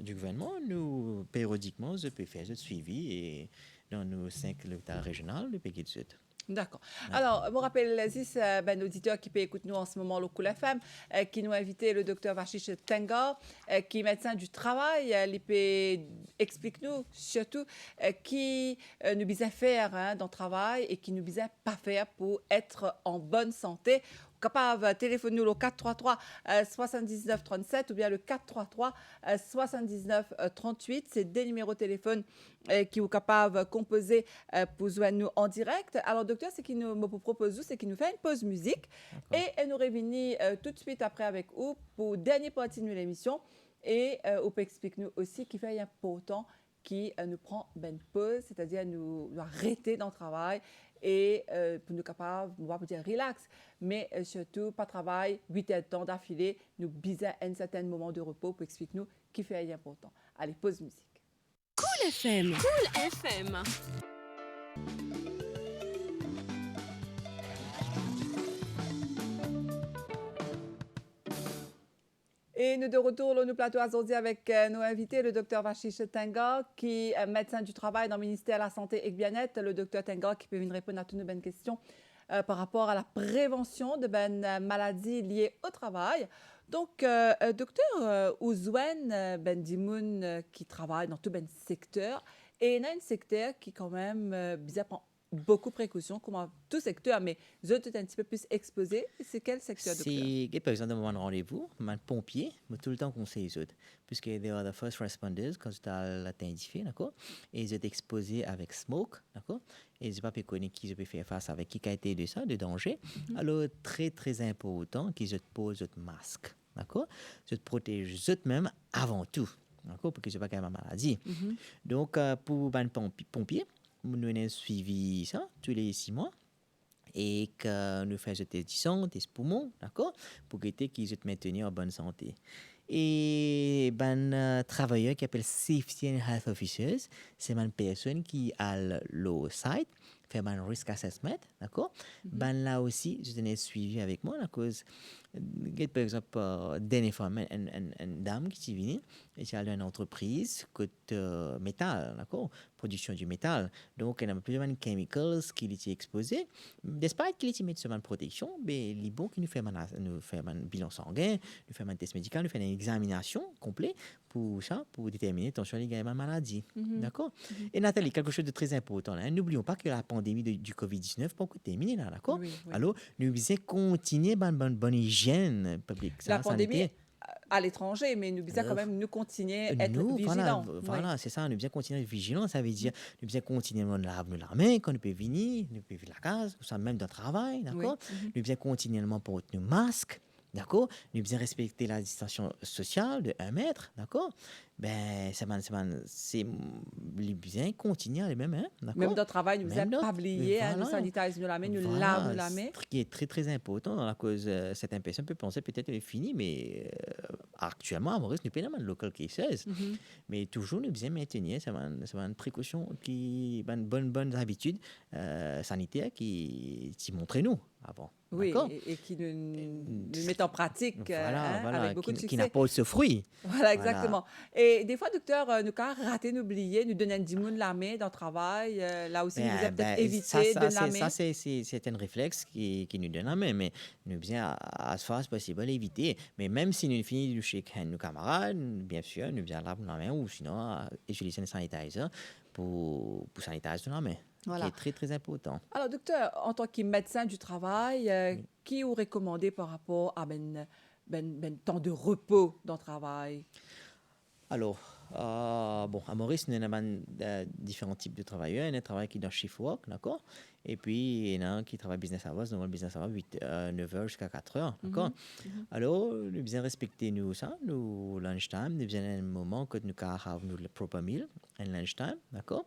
du gouvernement, nous, périodiquement, je peux faire ce suivi et dans nos 5 l'hôpital régional, le pays de Sud. D'accord. Alors, je me rappelle, Aziz, auditeur qui peut écouter nous en ce moment, le Cool FM, qui nous a invité le docteur Vashish Tengar, qui est médecin du travail. Il peut explique-nous surtout qui nous besoin faire dans le travail et qui nous besoin pas faire pour être en bonne santé. Capable de téléphoner nous le 433 79 37 ou bien le 433 79 38. C'est des numéros de téléphone qui sont capables de composer pour joindre nous en direct. Alors, docteur, ce qu'il nous propose, c'est qu'il nous fait une pause musique et nous revenons tout de suite après avec vous pour dernière partie de l'émission. Et on peut expliquer nous aussi qu'il fait important qui nous prend une pause, c'est-à-dire nous arrêter dans le travail et pour nous capables, on va dire relax, mais surtout pas travail 8 heures de temps d'affilée, nous biser un certain moment de repos pour expliquer nous qui fait important. Allez, pause musique. Cool FM. Cool FM. Et nous de retour dans nos plateaux aujourd'hui avec nos invités, le docteur Vashish Tengar, qui est médecin du travail dans le ministère de la Santé et du Bien-être. Le docteur Tengar qui peut venir répondre à toutes nos bonnes questions par rapport à la prévention de maladies liées au travail. Donc, docteur Ouzouane Dimoun qui travaille dans tout le secteur, et il y a un secteur qui quand même bizarre prend beaucoup de précautions, comme tout secteur, mais je suis un petit peu plus exposé. C'est quel secteur, docteur? C'est, par exemple, dans mon rendez-vous, un pompier, mais tout le temps conseille les autres, puisque they are the first responders quand tu as l'identifié, d'accord? Et ils sont exposés avec smoke, d'accord? Et je ne sais pas connaître qui je peux faire face avec qui a été de ça, de danger. Alors, très, très important qu'ils se posent un masque, d'accord? Ils se protègent eux-mêmes avant tout, d'accord? Pour qu'ils ne soient pas une maladie. Donc, pour un pompier, nous avons suivi ça tous les 6 mois et que nous faisons des tests du sang, des poumons, d'accord, pour qu'ils se maintenir en bonne santé. Et travailleur qui appelle Safety and Health Officers, c'est une personne qui a le site, fait un risk assessment, d'accord. Là aussi, je tenais suivi avec moi, à cause, par exemple, dernière fois, une dame qui est venue, et elle a une entreprise côté métal, d'accord, production du métal. Donc, elle a plusieurs chemicals qui étaient exposés. Despite qu'il était mis sur une protection, mais les bons qui nous fait un bilan sanguin, nous fait un test médical, nous fait une examination complète pour ça, pour déterminer attention les gars ma maladie, d'accord. Et Nathalie, quelque chose de très important là, n'oublions pas que la pandémie du Covid-19 n'est pas encore terminée là, d'accord. Oui. Alors, nous devons continuer bonne hygiène publique. La pandémie à l'étranger, mais nous devons quand même nous continuer à être vigilants. Voilà, c'est ça, nous devons continuer à être vigilants, ça veut dire nous devons continuer à laver la main quand nous pouvons venir la case, ça même dans le travail, d'accord. Nous devons continuellement porter nos masques, D'accord? Nous bien respecter la distanciation sociale de 1 mètre, d'accord? Ben, c'est bien continuer les mêmes, hein, d'accord? Même dans le travail, nous Même faisons pas d'autres, oublier, hein, nous voilà. sanitise nous la main, nous Voilà, lave nous la main. ce qui est très très important dans la cause, cette personne peut penser peut-être qu'elle est finie, mais actuellement, à Maurice, nous pas de local cases, mais toujours nous bien maintenir, c'est une précaution qui, une bonne habitude sanitaire qui montre nous avant. Oui, D'accord? et qui nous met en pratique Voilà, hein, voilà, avec beaucoup de qui succès. n'a pas ce fruit. Voilà, exactement. Et des fois, docteur, nous quand raté, nous oublier, nous donner un 10 de la main dans le travail. Là aussi, nous avons peut-être évité de la main. Ça, c'est un réflexe qui nous donne la main, mais nous bien à ce far possible éviter. Mais même si nous finissons de chez nos camarades, bien sûr, nous bien laver la main ou sinon utiliser un sanitizer pour sanitiser la main. Voilà. Qui est très, très important. Alors, docteur, en tant que médecin du travail, qui vous recommandez par rapport à temps de repos dans le travail? Alors, bon, à Maurice, nous avons différents types de travailleurs. Il y a un travail qui est dans shift work, d'accord? Et puis, il y en a un qui travaille business hours, donc le business hours, 9h jusqu'à 4h, d'accord? Alors, nous bien respecter nous ça, nous lunchtime, nous bien un moment que nous avons le proper meal, un lunchtime, d'accord?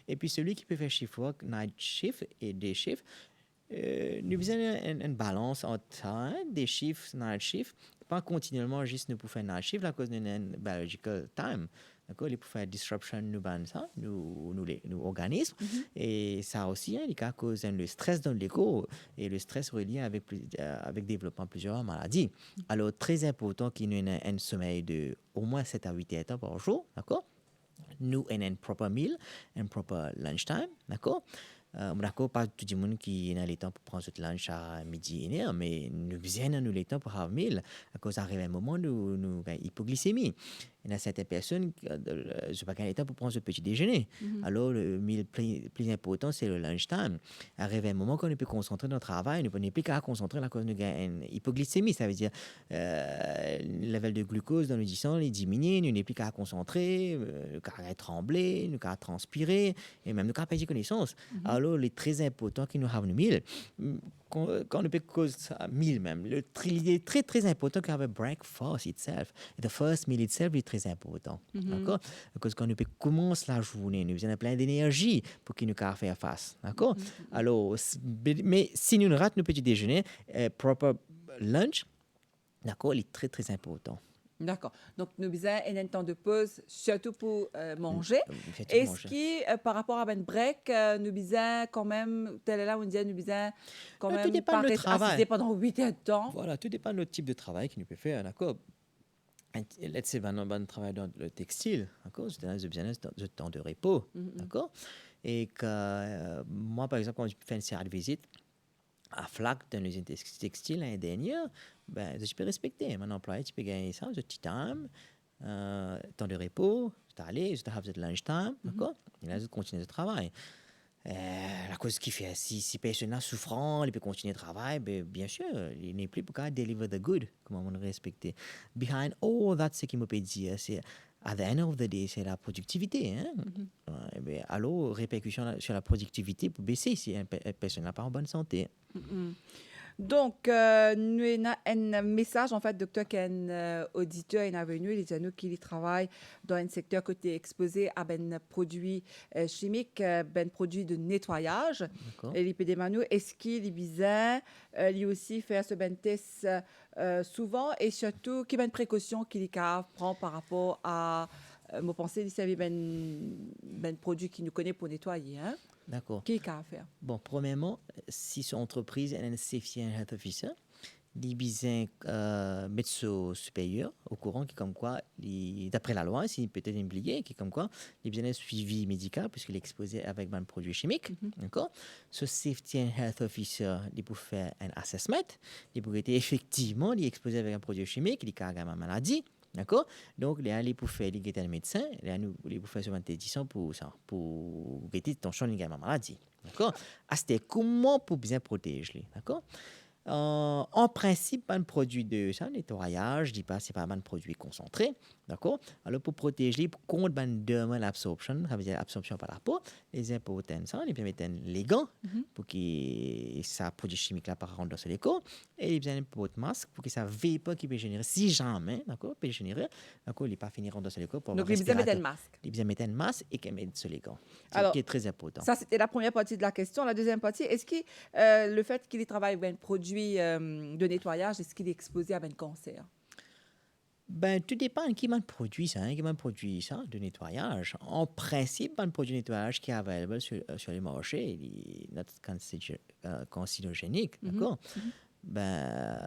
Et puis, celui qui peut faire shift work, night shift et day shift, nous avons une balance entre ça, des shifts, night shift, pas continuellement juste nous pour faire night shift, à cause d'un biological time. D'accord, il peut faire disruption nous ça, nous organismes et ça aussi il a cause le stress dans l'ego et le stress relié avec développement plusieurs maladies. Alors très important qu'il y ait un sommeil de au moins 7 à 8 heures par jour, d'accord? Nous avons un proper meal, un proper lunchtime, d'accord? D'accord, pas tout le monde qui a le temps pour prendre ce lunch à midi et heure, mais nous avons le temps pour avoir meal. À cause d'arriver un moment, nous hypoglycémie. Il y a certaines personnes qui n'ont pas le temps pour prendre ce petit déjeuner. Alors, le meal plus important, c'est le lunchtime. Arrive un moment qu'on ne peut concentrer dans le travail, nous ne pouvons plus qu'à concentrer à cause de une hypoglycémie. Ça veut dire le level de glucose dans le sang est diminué, nous n'avons plus qu'à concentrer, nous qu'à trembler, nous qu'à transpirer, et même nous qu'à perdre connaissance. Alors, il est très important que nous ayons le meal. Quand on peut cause meal même, il est très très important qu'il y ait un breakfast itself. The first meal itself est très important. D'accord? Parce qu'on peut commencer la journée, nous avons plein d'énergie pour qu'il nous puisse faire face. D'accord? Alors, mais si nous ratons notre petit déjeuner, proper lunch, d'accord, il est très très important. D'accord. Donc, nous avons un temps de pause, surtout pour manger. Est-ce que, par rapport à un break, nous avons quand même, tel est là, on dit, nous avons quand même tout dépend de notre travail. Pendant 8 heures de temps? Voilà, tout dépend de notre type de travail qu'il nous peut faire, d'accord? Let's say, on travaille dans le textile, d'accord? C'est un bien-être de temps de repos, d'accord? Et que moi, par exemple, quand je fais une série de visites, à FLAC, dans l'usine textile l'année dernière, ben, je peux respecter. Mon employé, tu peux gagner ça, le petit time, temps de repos, je vais aller, je vais avoir le lunch time, d'accord? Et là, je continue le travail. La cause qui fait, si personne est souffrant, il peut continuer le travail, ben, bien sûr, il n'est plus pour qu'à deliver the good, comme on respecte. Behind all that, ce qui me peut dire, c'est at the end of the day, c'est la productivité. Hein? Ben, alors, répercussion sur la productivité pour baisser si une personne n'est pas en bonne santé. Donc, nous avons un message, en fait, docteur, qu'un auditeur est venu, il dit à nous qu'il travaille dans un secteur côté exposé à un produit chimique, un produit de nettoyage. Et il peut demander, est-ce qu'il est bizarre, lui aussi faire ce test souvent et surtout, quelle est une précaution qu'il prend par rapport à, je pense, qu'il y avait un produit qu'il nous connaît pour nettoyer. Hein? D'accord. Qu'est-ce qu'il y a à faire? Bon, premièrement, si son entreprise a un safety and health officer, il a besoin de médecin supérieur au courant qui comme quoi, d'après la loi, s'il peut être impliqué, qui comme quoi, il a besoin d'un suivi médical puisqu'il est exposé avec un produit chimique. D'accord? Ce safety and health officer, il peut faire un assessment, il peut être effectivement exposé avec un produit chimique, il a une maladie. D'accord? Donc, les aller pour faire les un médecin, les pour faire ce interdiction pour ça, pour guetter attention les gamins maladie. D'accord? C'était comment pour bien protéger les, d'accord? En principe, un produit de ça, nettoyage, je dis pas, c'est pas un produit concentré, d'accord? Alors, pour protéger, contre un dermal absorption, ça veut dire absorption par la peau, les impotents, ça, les bien mettre les gants pour que ça produit chimique là par rendre sur les corps, et les bien mettre masque pour que ça vapeur qui peut générer, si jamais, d'accord, peut générer, d'accord, il n'est pas fini rendre sur les corps pour Donc, les bien mettre un masque. Les bien mettre un masque et qu'elle met sur les gants. C'est Alors, qui est très important. Ça, c'était la première partie de la question. La deuxième partie, est-ce que le fait qu'il travaille avec un produit de nettoyage, est-ce qu'il est exposé à un cancer? Ben, tout dépend de qui m'a produit ça, de nettoyage. En principe, un produit de nettoyage qui est available sur les marchés, il est not carcinogénique, d'accord? Ben,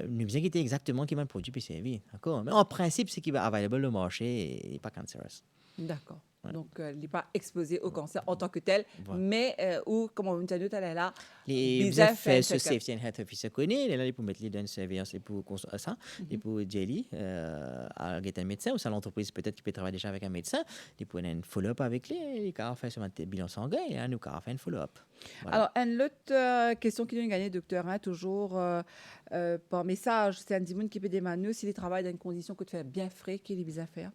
nous vous inquiétez exactement qui m'a produit PCV, d'accord? Mais en principe, ce qui va available le marché n'est pas cancerous. D'accord. Donc, il n'est pas exposé au cancer en tant que tel, Voilà. mais ou, comme on vient de dire, elle est là. Les Bizarre effets fait ce ce safety and health officer connaît, là, il pour mettre les dans une surveillance, et pour ça, et pour jelly, à un médecin, ou ça l'entreprise peut-être qui peut travailler déjà avec un médecin, il peut faire un follow-up avec les cas fait sur un bilan sanguin, et là, nous avons fait un follow-up. Voilà. Alors, une autre question qui nous a gagné, docteur, toujours par message, c'est un Dimoun qui peut demander s'il travaille dans une condition que tu fais bien frais, qu'il est bien faire.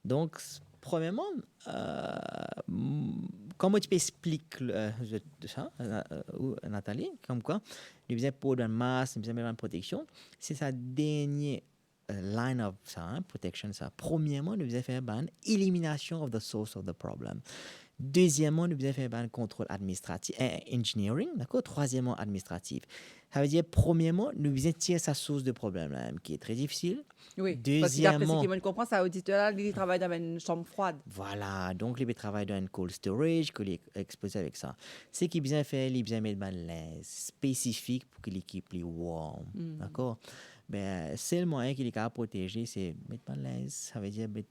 Donc, premièrement, comment tu peux expliquer ça, Nathalie, comme quoi, nous besoin pour une masse, nous besoin une protection, c'est sa dernière line of ça, protection. Ça. Premièrement, nous besoin faire une élimination of the source of the problem. Deuxièmement, nous besoin faire un contrôle administratif, engineering, d'accord. Troisièmement, administratif. Ça veut dire, premièrement, nous besoin tirer sa source de problème, là, qui est très difficile. Oui, Deuxièmement, parce qu'après, ce qu'il comprend, c'est auditeur, il travaille dans une chambre froide. Voilà, donc il travaille dans un cold storage, qu'il est exposé avec ça. Ce qu'il besoin faire, il besoin mettre un linge spécifique pour que l'équipe soit warm, d'accord? Ben, c'est le moyen qu'il est capable de protéger, c'est mettre un linge, ça veut dire mettre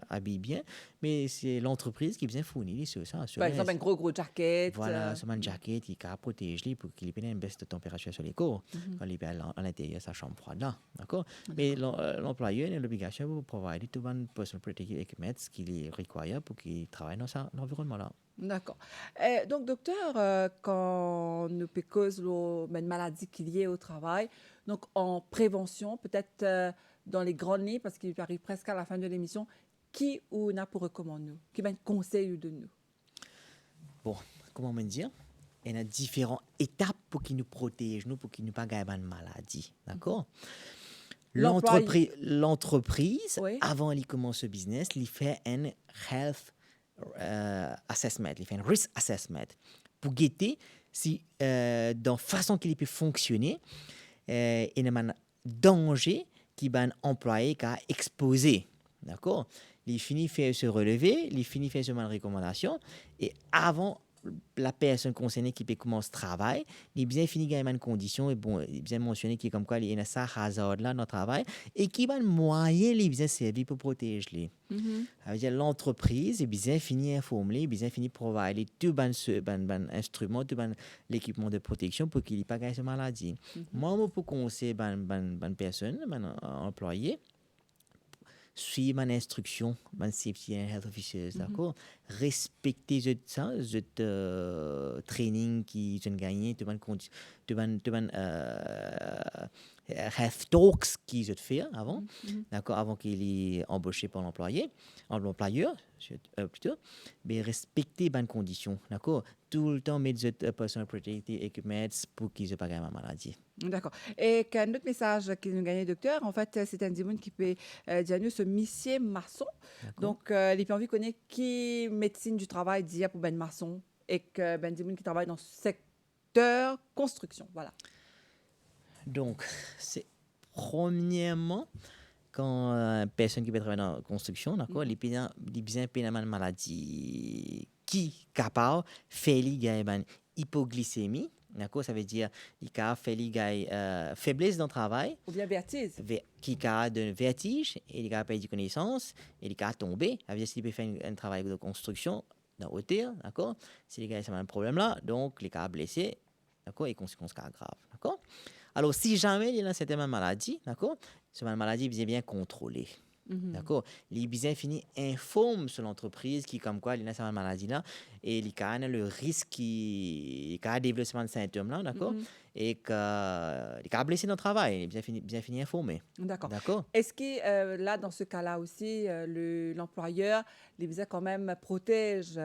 habiller bien, mais c'est l'entreprise qui besoin fournir sur ça. Par exemple, un gros jacket. Voilà, sur un jacket, il est capable de protéger pour qu'il ait une baisse de température sur les corps quand il est à l'intérieur de sa chambre froide là, d'accord? Mais l'employeur a l'obligation de provider tout un personal protective equipment qu'il est requiert pour qu'il travaille dans cet environnement-là. D'accord. Donc, docteur, quand nous cause une maladie qui est liée au travail, donc en prévention, peut-être dans les grandes lignes, parce qu'il arrive presque à la fin de l'émission, qui ou n'a pour recommander nous? Qui va conseil de nous? Bon, comment me dire? Il y a différentes étapes pour qu'il nous protège, pour qu'il ne pas gagner une maladie. D'accord? L'entreprise, Oui. avant qu'il commence ce business, il fait un health assessment, il fait un risk assessment pour guetter si dans la façon qu'il peut fonctionner, il y a un danger qui va un employé qui a exposé. D'accord? Il finit faire se relever, il finit faire se une recommandation, et avant la personne concernée qui peut commencer le travail, il bien fini gagner une condition, et bon, il bien mentionné qui est comme quoi il y a ça hasard là dans le travail, et qui va moyen les bien servir pour protéger les. Ça veut dire l'entreprise est bien fini informer, bien fini provider tout ban instrument, tout ban l'équipement de protection pour qu'il n'ait pas gagné cette maladie. Moi, pour conseiller ban personne, ban employé, suivre mon instruction, mon safety and health officers, d'accord? Respecter ce training qui ont gagné, tout health talks qu'ils ont fait avant, d'accord, avant qu'il est embauché par l'employeur, plutôt, mais respecter bonnes conditions, d'accord? Tout le temps mettre ce personal protective equipment pour qu'ils n'aient pas gagné ma maladie. D'accord. Et qu'un autre message qui nous gagne, docteur, en fait, c'est un Dimoun qui peut dire nous ce missier maçon. Donc, les gens connaissent qui médecine du travail dit pour ben maçon et que ben Dimoun qui travaille dans ce secteur construction. Voilà. Donc, c'est premièrement quand une personne qui peut travailler dans la construction, d'accord, il y a une maladie qui est capable de faire une hypoglycémie. D'accord, ça veut dire qu'il a fait faiblesse dans le travail. Ou bien vertige. Qui a de vertige, et il a perdu connaissance, et il a tombé. Ça veut dire qu'il peut faire un travail de construction dans hauteur, d'accord. Si les gars ont un problème là, donc les cas blessés, d'accord, et conséquences graves, d'accord. Alors si jamais il y a cette maladie, d'accord, cette maladie est bien contrôlée. D'accord. Les bien fini informe sur l'entreprise qui comme quoi il y a cette maladie là et il y a le risque qui a développement de symptômes là, d'accord. et qu'il est blessé dans le travail, il est bien fini informé. D'accord. D'accord? Est-ce que là, dans ce cas-là aussi, l'employeur, les visas quand même protège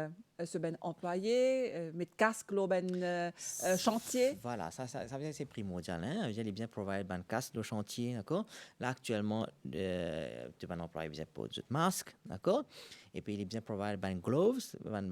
ce ben employé, met casque le ben chantier? Voilà, ça veut dire que c'est primordial. Hein? Il est bien provide un casque de chantier, d'accord? Là, actuellement, tu vas employer bien pour de masque, d'accord? Et puis, il est bien provide un gloves,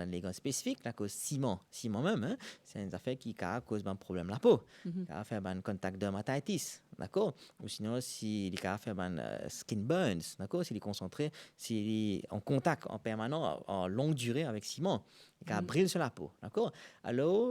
les gants spécifiques, là, cause ciment même, hein? C'est une affaire qui cause un problème la peau. Il va faire un contact dermatitis, d'accord? Ou sinon, s'il va faire un skin burns, d'accord? S'il est concentré, s'il est en contact en permanent, en longue durée avec ciment, il va briller sur la peau, d'accord? Alors,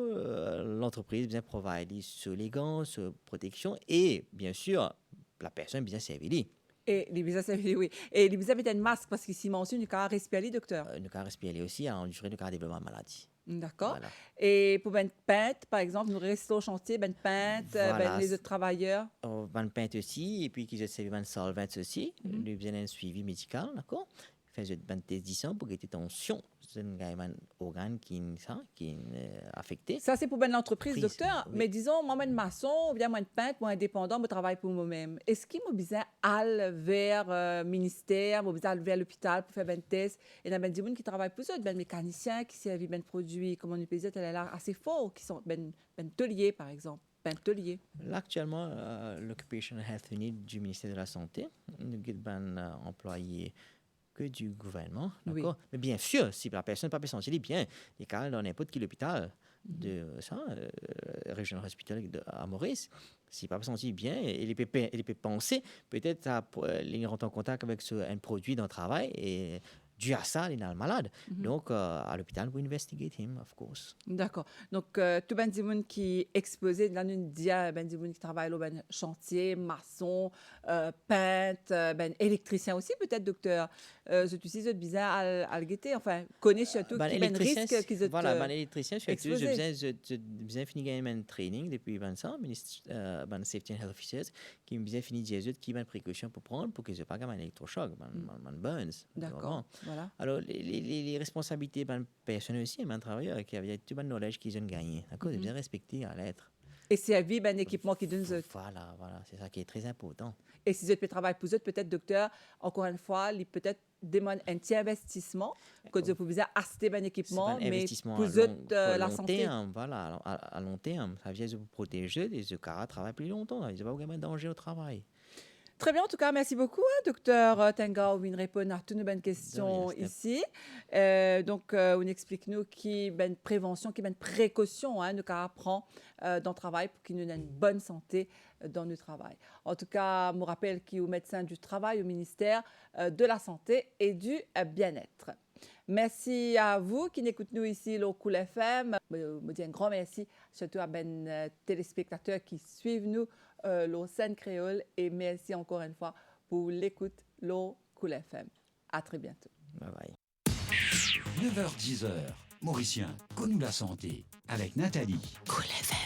l'entreprise bien provide sur les gants, sur protection et, bien sûr, la personne bien servie. Et les visas, oui. Et les visas mettent un masque parce qu'ici mentionne, il y a respirer, docteur. Nous avons respiré aussi en durée de développement de maladie. D'accord. Voilà. Et pour ben peintre, par exemple, nous restons au chantier, ben peintre, Voilà. les autres travailleurs. Van peint aussi, et puis qu'ils ont servi van solvent aussi, nous bien un suivi médical, d'accord? Fait une testation pour que tension, c'est un organe qui est affecté. Ça, c'est pour ben l'entreprise, Prise, docteur. oui. Mais disons, moi, ben maçon, ou bien moi, peintre, moi, indépendant, je travaille pour moi-même. Est-ce qu'il m'a besoin d'aller vers ministère, m'a besoin d'aller vers l'hôpital pour faire ben test? Et il y a ben des gens qui travaillent pour eux, ben mécaniciens qui servent ben produits, comme on peut dire, elle a l'air assez fort, qui sont ben tauliers, par exemple. Ben tauliers. Là, actuellement, l'Occupation Health Unit du ministère de la Santé, nous avons employé que du gouvernement, Oui. d'accord? Mais bien sûr, si la personne n'est pas sentir bien, les cas dans n'importe quel hôpital de Regional Hospital à Maurice, s'il n'est pas sentir bien, il peut penser peut-être il rentre en contact avec un produit dans le travail et dû à ça, il est malade. Donc, à l'hôpital, vous investigate him, of course. D'accord. Donc, tout ben des gens qui exposé dans une dia, ben des gens qui travaillent au ben chantier, maçon, peintre, ben électricien aussi peut-être, docteur. Je tu sais, c'est bizarre à le guetter. Enfin, connais surtout qui ben risque qu'ils voilà, ben électricien, surtout, exposé. j'ai bien fini un training depuis 20 ans, ben safety and health officers, qui ont bien fini des qui ben précautions pour prendre pour qu'ils n'aient pas un électrochoc, ben burns. D'accord. Voilà. Alors, les responsabilités ben, personnelles aussi, un travailleur qui avait tout le knowledge qu'ils ont gagné. D'accord, bien respecté à l'être. Et c'est à vie ben équipement qui donne. Voilà, c'est ça qui est très important. Et si vous êtes travail pour eux, peut-être, docteur, encore une fois, il peut-être demande un petit investissement que vous pouvez acheter un équipement, mais pour eux, la santé. Terme, voilà, à long terme, ça vient de vous protéger et ce cas travaille plus longtemps. Il n'y a pas vraiment de danger au travail. Très bien, en tout cas, merci beaucoup, docteur Tenga, où il répond à toutes nos bonnes questions ici. Donc, on explique-nous qui ben prévention, qui ben précaution, nous apprend dans le travail pour qu'il nous ait une bonne santé dans le travail. En tout cas, je me rappelle qu'il est médecin du travail au ministère de la Santé et du Bien-être. Merci à vous qui écoutez nous ici au Cool FM. Je dis un grand merci surtout à ben téléspectateurs qui suivent nous le scène créole et merci encore une fois pour l'écoute le Cool FM. À très bientôt. Bye bye. 9h-10h, Mauricien, connu la santé, avec Nathalie. Cool FM.